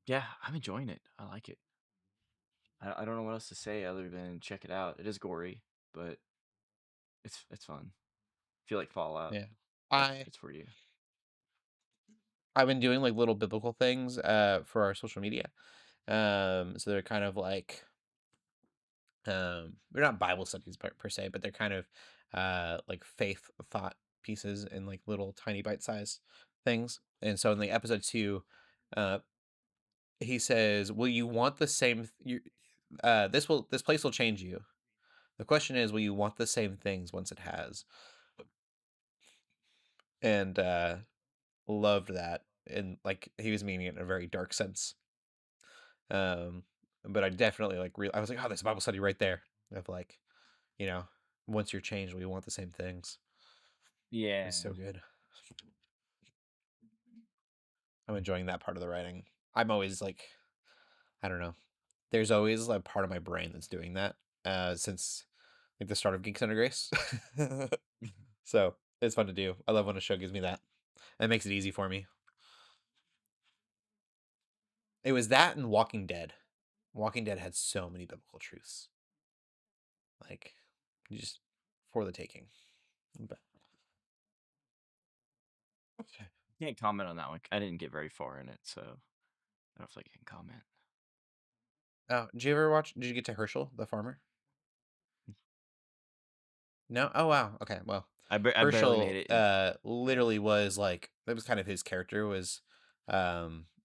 Yeah, I'm enjoying it. I like it. I don't know what else to say other than check it out. It is gory, but it's fun. If you like Fallout, yeah, I it's for you. I've been doing like little biblical things for our social media. So they're kind of like they're not Bible studies per se, but they're kind of like faith thought pieces and like little tiny bite sized things. And so in the episode 2, uh he says, "Will you want the same this place will change you. The question is, will you want the same things once it has?" And loved that. And like he was meaning it in a very dark sense. Um but I definitely like I was like, "Oh, there's a Bible study right there." Of like, you know, once you're changed, will you want the same things? Yeah. It's so good. I'm enjoying that part of the writing. I'm always like, I don't know. There's always like part of my brain that's doing that since like the start of Geeks Under Grace. So it's fun to do. I love when a show gives me that. It makes it easy for me. It was that and Walking Dead. Walking Dead had so many biblical truths. Like, just for the taking. But okay. Can't comment on that one. I didn't get very far in it, so I don't feel like I can comment. Oh, did you ever watch? Did you get to Herschel, the farmer? No. Oh wow. Okay. Well, I barely made Herschel it. literally was like that was kind of his character was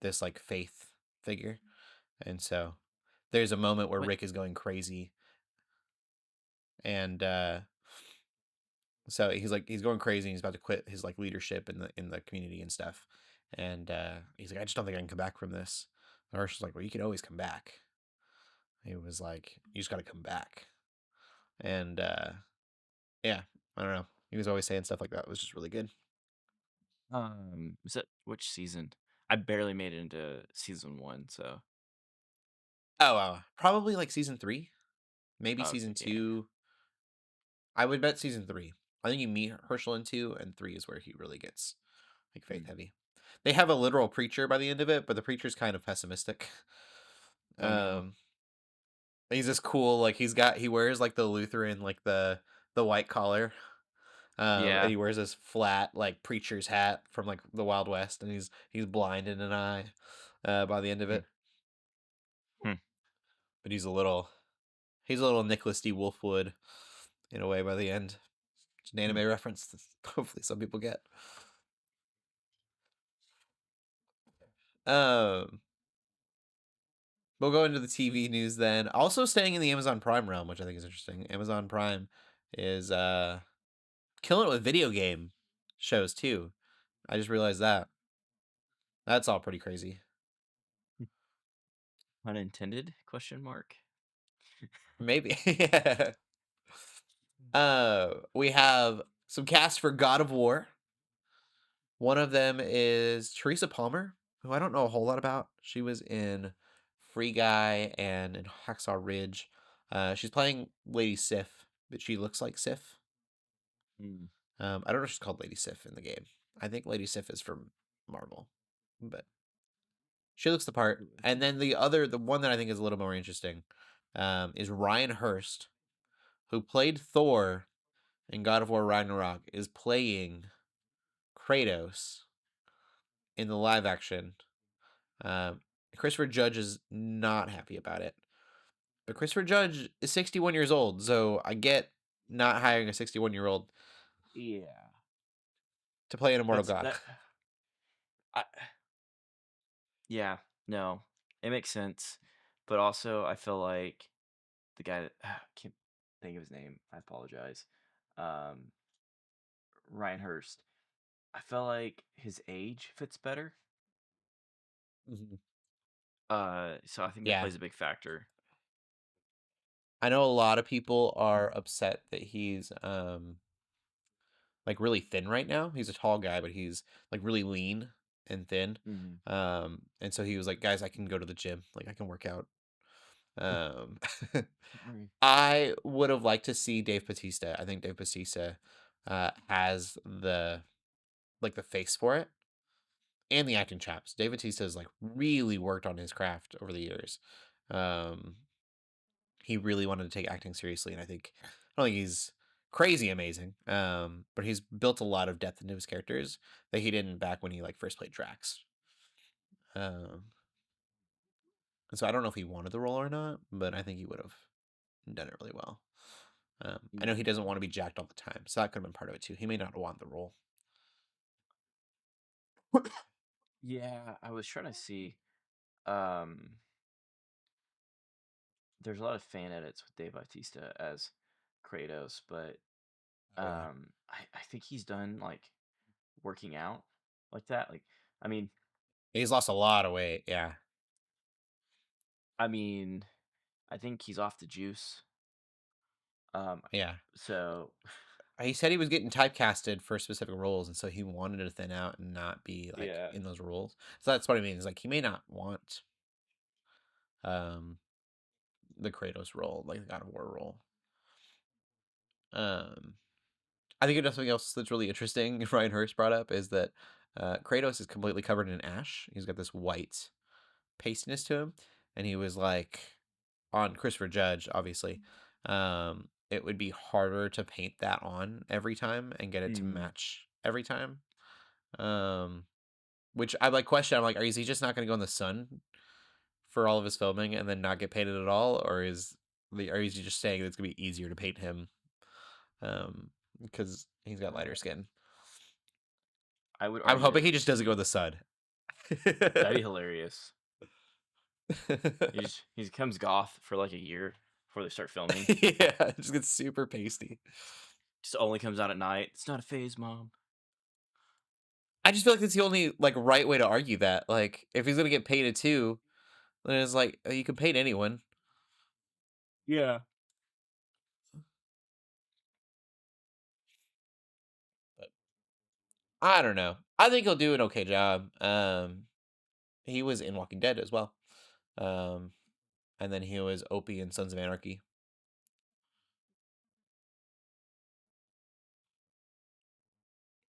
this like faith figure, and so there's a moment where What? Rick is going crazy, and so he's going crazy and he's about to quit his like leadership in the community and stuff, and he's like, I just don't think I can come back from this. And Herschel's like, well, you can always come back. He was like, you just got to come back, and yeah, I don't know. He was always saying stuff like that. It was just really good. Is that which season? I barely made it into season 1, so Oh, probably like season 3, maybe okay, season yeah. 2. I would bet season 3. I think you meet Herschel in 2, and 3 is where he really gets like faith Hmm. heavy. They have a literal preacher by the end of it, but the preacher's kind of pessimistic. Oh no. Um, he's just cool. Like he wears like the Lutheran like the white collar. And Yeah. he wears this flat like preacher's hat from like the Wild West, and he's blind in an eye by the end of Hmm. it. Hmm. But he's a little Nicholas D. Wolfwood in a way by the end. It's an Hmm. anime reference that hopefully some people get. Um, we'll go into the TV news then. Also staying in the Amazon Prime realm, which I think is interesting. Amazon Prime is killing it with video game shows too. I just realized that. That's all pretty crazy. Unintended? Question mark. Maybe. Yeah. We have some cast for God of War. One of them is Teresa Palmer, who I don't know a whole lot about. She was in Free Guy and in Hacksaw Ridge. She's playing Lady Sif, but she looks like Sif. Mm. I don't know if she's called Lady Sif in the game. I think Lady Sif is from Marvel, but she looks the part. And then the one that I think is a little more interesting, is Ryan Hurst, who played Thor in God of War Ragnarok, is playing Kratos in the live action. Christopher Judge is not happy about it, but Christopher Judge is 61 years old, so I get not hiring a 61-year-old Yeah. to play an immortal That's god. that. I, yeah. No, it makes sense, but also I feel like the guy that I can't think of his name. I apologize. Um, Ryan Hurst. I feel like his age fits better. Mhm. So I think that Yeah, plays a big factor. I know a lot of people are upset that he's like really thin right now. He's a tall guy, but he's like really lean and thin. Mm-hmm. And so he was like, guys, I can go to the gym, like I can work out. Um, I would have liked to see Dave Bautista. I think Dave Bautista has the face for it and the acting chops. Dave Bautista has like really worked on his craft over the years. Um, he really wanted to take acting seriously, and I don't think he's crazy amazing. But he's built a lot of depth into his characters that he didn't back when he like first played Drax. Um, and so I don't know if he wanted the role or not, but I think he would have done it really well. I know he doesn't want to be jacked all the time, so that could have been part of it too. He may not want the role. Yeah, I was trying to see. Um, there's a lot of fan edits with Dave Bautista as Kratos, but Oh yeah, I think he's done like working out like that. Like, I mean, he's lost a lot of weight. Yeah, I mean, I think he's off the juice. yeah. So He said he was getting typecasted for specific roles, and so he wanted to thin out and not be like yeah, in those roles. So that's what I mean. Is like he may not want um the Kratos role, like the God of War role. Um, I think there's something else that's really interesting. Ryan Hurst brought up is that Kratos is completely covered in ash. He's got this white pastiness to him, and he was like on Christopher Judge, obviously. It would be harder to paint that on every time and get it to match every time. Um, which I like question. I'm like, is he just not going to go in the sun for all of his filming and then not get painted at all, or is he just saying that it's gonna be easier to paint him, because he's got lighter skin? I would I'm argue hoping that he just doesn't go in the sun. that'd be hilarious. He becomes goth for like a year before they start filming. Yeah, it just gets super pasty. Just only comes out at night. It's not a phase, mom. I just feel like that's the only like right way to argue that. Like, if he's gonna get painted too, then it's like you can paint anyone. Yeah. But I don't know. I think he'll do an okay job. He was in Walking Dead as well. Um, and then he was Opie in Sons of Anarchy.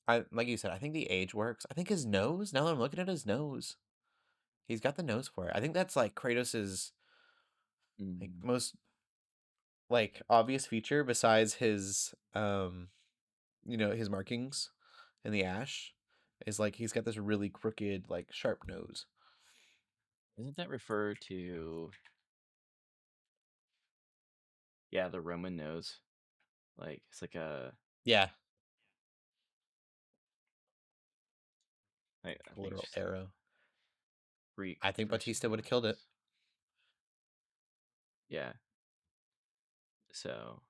I like you said, I think the age works. I think his nose, now that I'm looking at his nose, he's got the nose for it. I think that's like Kratos's like most like obvious feature besides his his markings in the ash is like he's got this really crooked, like sharp nose. Isn't that referred to? Yeah, the Roman nose. Like it's like a. Yeah, I think it's literal just like arrow. Greek I think versus Batista would have killed it. Romans. Yeah. So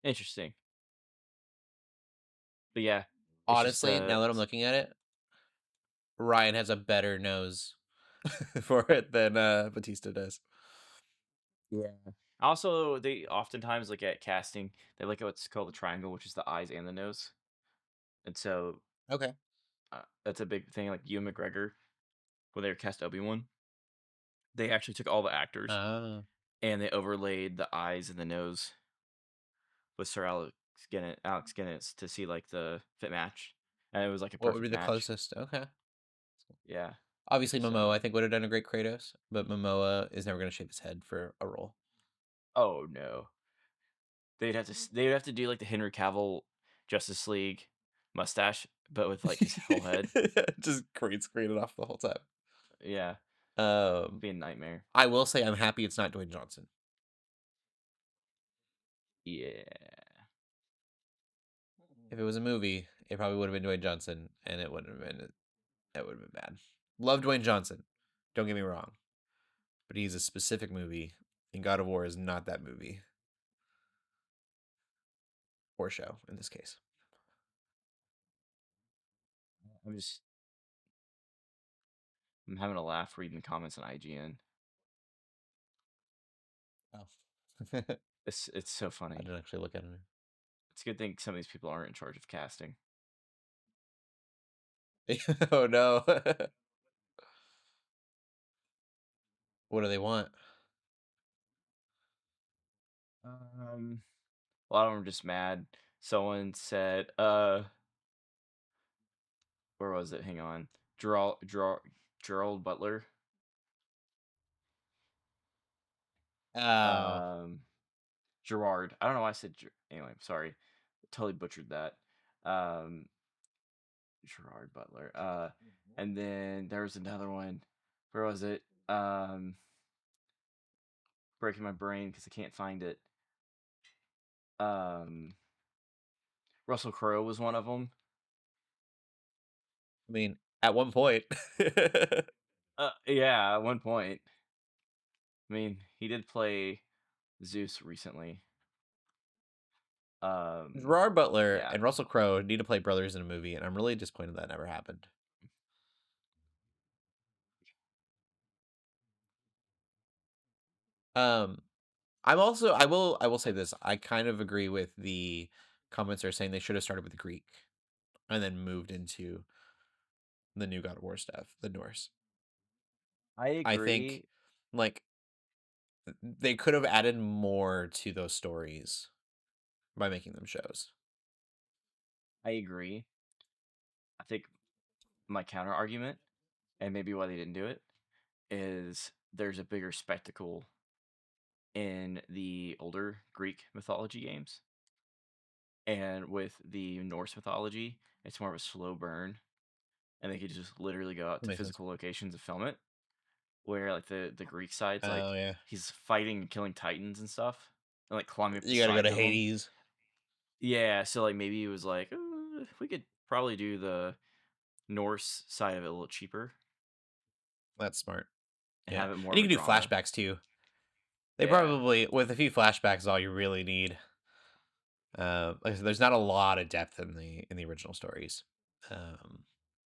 interesting. But yeah, it's just Honestly, now that I'm looking at it, Ryan has a better nose for it than Batista does. yeah. Also, they oftentimes look at casting. They look at what's called the triangle, which is the eyes and the nose. And so Okay. that's a big thing. Like Ewan McGregor, when they were cast Obi-Wan, they actually took all the actors and they overlaid the eyes and the nose with Sir Alex Guinness to see like the fit match, and it was like a What would be perfect the match. closest? Okay. Yeah. Obviously, Momoa, I So, think, would have done a great Kratos, but Momoa is never going to shave his head for a role. oh no, they'd have to do like the Henry Cavill Justice League mustache, but with like his whole head. Just green screen it off the whole time. Yeah, Um, be a nightmare. I will say I'm happy it's not Dwayne Johnson. Yeah. If it was a movie, it probably would have been Dwayne Johnson, and it wouldn't have been. That would have been bad. Love Dwayne Johnson. Don't get me wrong, but he's a specific movie, and God of War is not that movie or show in this case. I'm just I'm having a laugh reading the comments on IGN. Oh, It's so I funny. didn't actually look at it. It's a good thing some of these people aren't in charge of casting. Oh no. What do they want? A lot of them are just mad. Someone said, where was it? Hang on. Gerald Butler. Oh, Gerard. I don't know why I said anyway, sorry. Totally butchered that. Um, Gerard Butler. And then there was another one. Where was it? Breaking my brain because I can't find it. Um, Russell Crowe was one of them. I mean, at one point. Yeah, at one point. I mean, he did play Zeus recently. Gerard Butler Yeah, and Russell Crowe need to play brothers in a movie, and I'm really disappointed that never happened. Um, I will say this. I kind of agree with the comments that are saying they should have started with Greek and then moved into the new God of War stuff, the Norse. I I think agree. like they could have added more to those stories by making them shows. I agree. I think my counter argument, and maybe why they didn't do it, is there's a bigger spectacle in the older Greek mythology games. And with the Norse mythology, it's more of a slow burn. And they could just literally go out That to makes sense. physical locations and film it. Where like the Greek side's like Oh yeah. he's fighting and killing titans and stuff. And like climbing up the You got to go sides to of them. Hades. Yeah, so like maybe it was like we could probably do the Norse side of it a little cheaper That's smart. and Yeah. have it more And of you a can do drama. flashbacks too. They Yeah. probably, with a few flashbacks, is all you really need. Like I said, there's not a lot of depth in the original stories.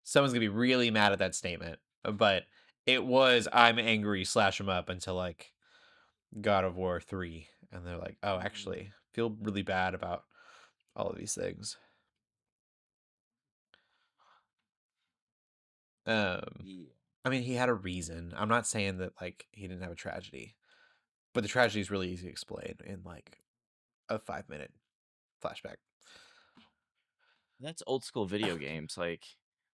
Someone's gonna be really mad at that statement, but it was I'm angry, slash them up until like God of War 3, and they're like, oh, actually, feel really bad about all of these things. Um, Yeah. I mean, he had a reason. I'm not saying that like he didn't have a tragedy, but the tragedy is really easy to explain in like a 5 minute flashback. That's old school video games. Like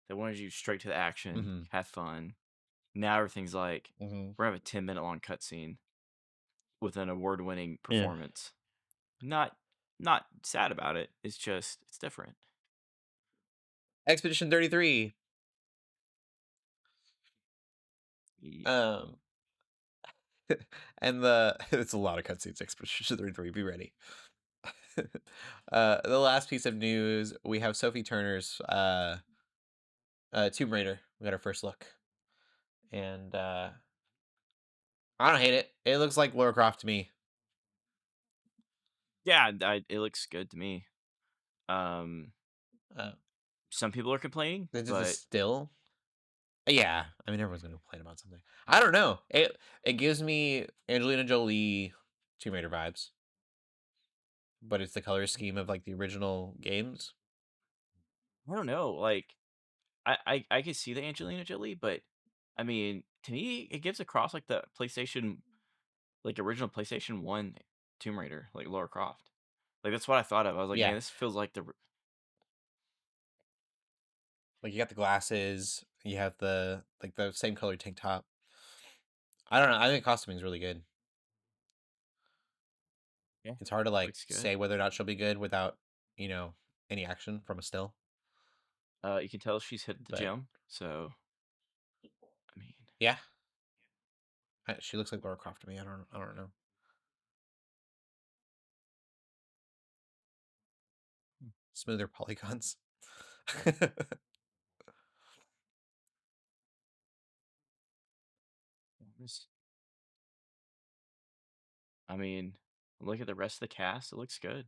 they wanted you straight to the action, Mm-hmm. have fun. Now everything's like Mm-hmm. we're gonna have a 10-minute long cutscene with an award winning Yeah. performance. Not sad about it. It's just it's different. Expedition 33. Yeah. Um, and the it's a lot of cutscenes. Expedition 33. Be ready. The last piece of news, we have Sophie Turner's Tomb Raider. We got our first look, and I don't hate it. It looks like Lara Croft to me. Yeah, it looks good to me. Um, Uh, some people are complaining, is it a but still? Yeah, I mean everyone's gonna complain about something. I don't know. It gives me Angelina Jolie Tomb Raider vibes, but it's the color scheme of like the original games. I don't know. Like, I could see the Angelina Jolie, but I mean, to me, it gives across like the PlayStation, like original PlayStation 1 Tomb Raider, like Lara Croft. Like that's what I thought of. I was like, Yeah, man, this feels like the like you got the glasses, you have the same color tank top. I don't know. I think costuming is really good. yeah, It's hard to like looks good. say whether or not she'll be good without you know any action from a still. You can tell she's hit the But gym, so I mean, yeah, she looks like Lara Croft to me. I don't know. hmm, Smoother polygons. just- I mean, look at the rest of the cast. It looks good.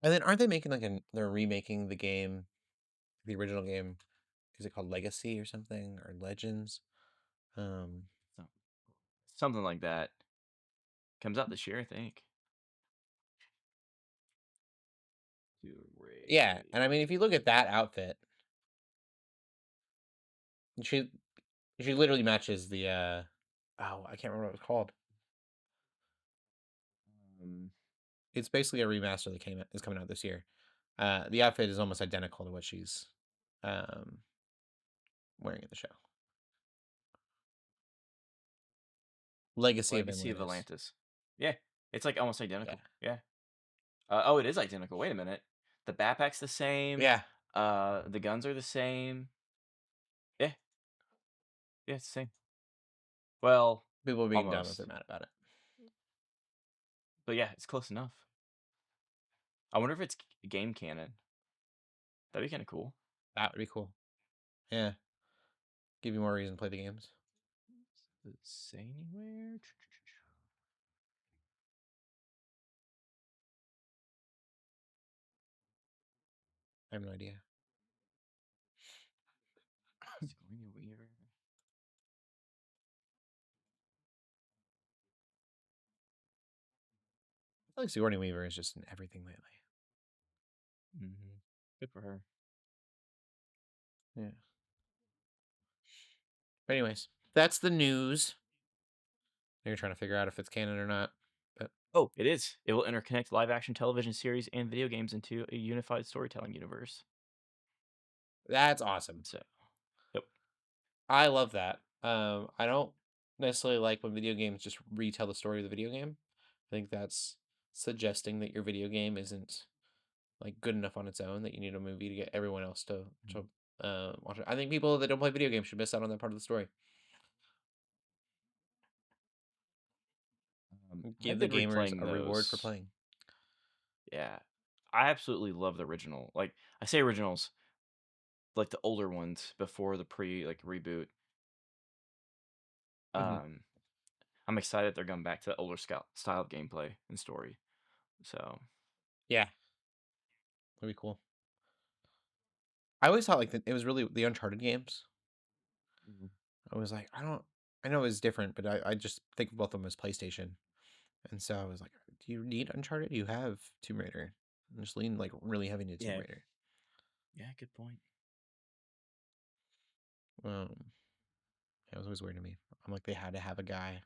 And then aren't they making like they're remaking the game, the original game? Is it called Legacy or something or Legends? Um, So, something like that comes out this year, I think. yeah, Gerighty. and I mean if you look at that outfit, she she literally matches the oh I can't remember what it was called. Um, It's basically a remaster that is coming out this year. The outfit is almost identical to what she's um wearing in the show. Legacy of Legacy of Atlantis. Atlantis. Yeah, it's like almost Yeah. identical. Yeah. Oh, it is identical. Wait a minute. The backpack's the same. Yeah. The guns are the same. Yeah, yeah, it's the same. Well, People are being dumb if they're almost. mad about it. But yeah, it's close enough. I wonder if it's game canon. That'd be kind of cool. That would be cool. Yeah. Give you more reason to play the games. Does it say anywhere? I have no idea. Sigourney Weaver. I feel like Sigourney Weaver is just in everything lately. Mm-hmm. Good for her. Yeah. But anyways, that's the news. You're trying to figure out if it's canon or not. But Oh, it is. It will interconnect live action television series and video games into a unified storytelling universe. that's awesome. So, yep. I love that. I don't necessarily like when video games just retell the story of the video game. I think that's suggesting that your video game isn't like good enough on its own that you need a movie to get everyone else to watch it. I think people that don't play video games should miss out on that part of the story. Give I've the been gamers replaying a reward for those. playing. Yeah, I absolutely love the original. Like I say originals, like the older ones before the pre like reboot. Hmm. Um, I'm excited they're going back to the older style of gameplay and story. So, Yeah, that'd be cool. I always thought like that it was really the Uncharted games. mhm. I was like, I know it's different, but I just think of both of them as PlayStation. And so I was like, do you need Uncharted? You have Tomb Raider. And just lean like really heavy into Tomb Yeah, Raider. yeah, good point. Um, it was always weird to me. I'm like, they had to have a guy.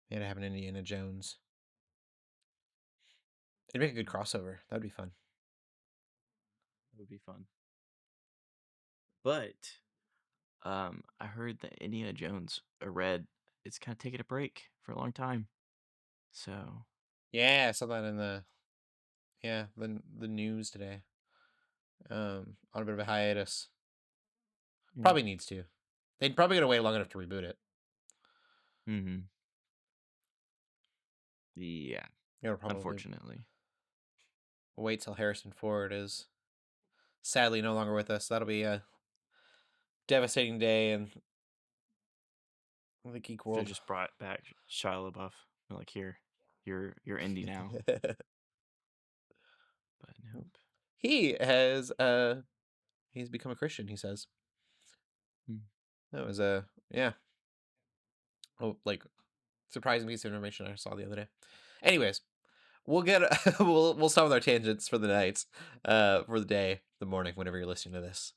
They had to have an Indiana Jones. It'd make a good crossover. That'd be fun. That would be fun. But I heard that Indiana Jones, read, it's kind of taking a break for a long time. So, Yeah, I saw that in the news today. On a bit of a hiatus. Probably needs to. They'd probably gonna wait long enough to reboot it. mm-hmm. Yeah, You know, probably unfortunately. wait till Harrison Ford is sadly no longer with us. That'll be a devastating day, and The geek Should have world. just brought back Shia LaBeouf. Like, here, you're indie now. But nope. He has he's become a Christian, he says. That was yeah. Oh, like surprising piece of information I saw the other day. Anyways, we'll get we'll stop with our tangents for the night, for the day, the morning, whenever you're listening to this.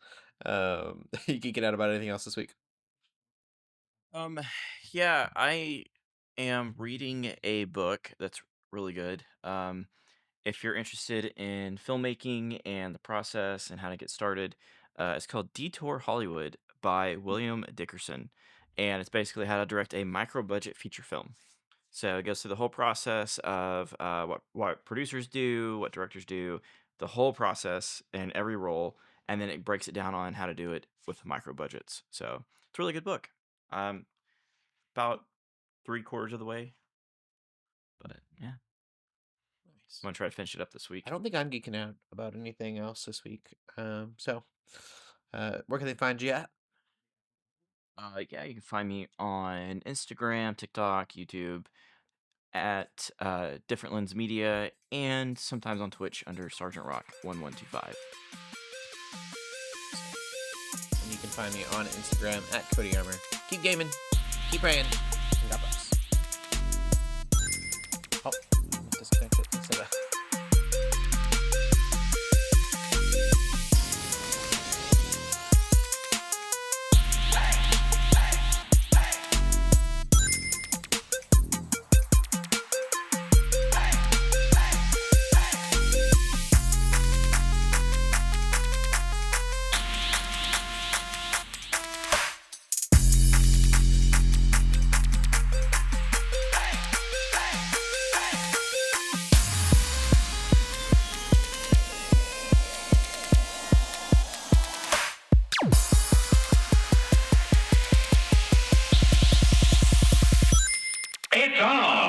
You geeking out about anything else this week? Yeah, I am reading a book that's really good. If you're interested in filmmaking and the process and how to get started, it's called Detour Hollywood by William Dickerson, and it's basically how to direct a micro-budget feature film. So it goes through the whole process of what producers do, what directors do, the whole process and every role, and then it breaks it down on how to do it with micro budgets. So it's a really good book. About 3/4 of the way, but yeah, Nice. I'm gonna try to finish it up this week. I don't think I'm geeking out about anything else this week. So where can they find you at? Yeah, you can find me on Instagram, TikTok, YouTube, at Different Lens Media, and sometimes on Twitch under Sergeant Rock 1125. And you can find me on Instagram at Cody Armour. Keep gaming, keep praying, and God bless. Oh, disconnect it instead of. It's on!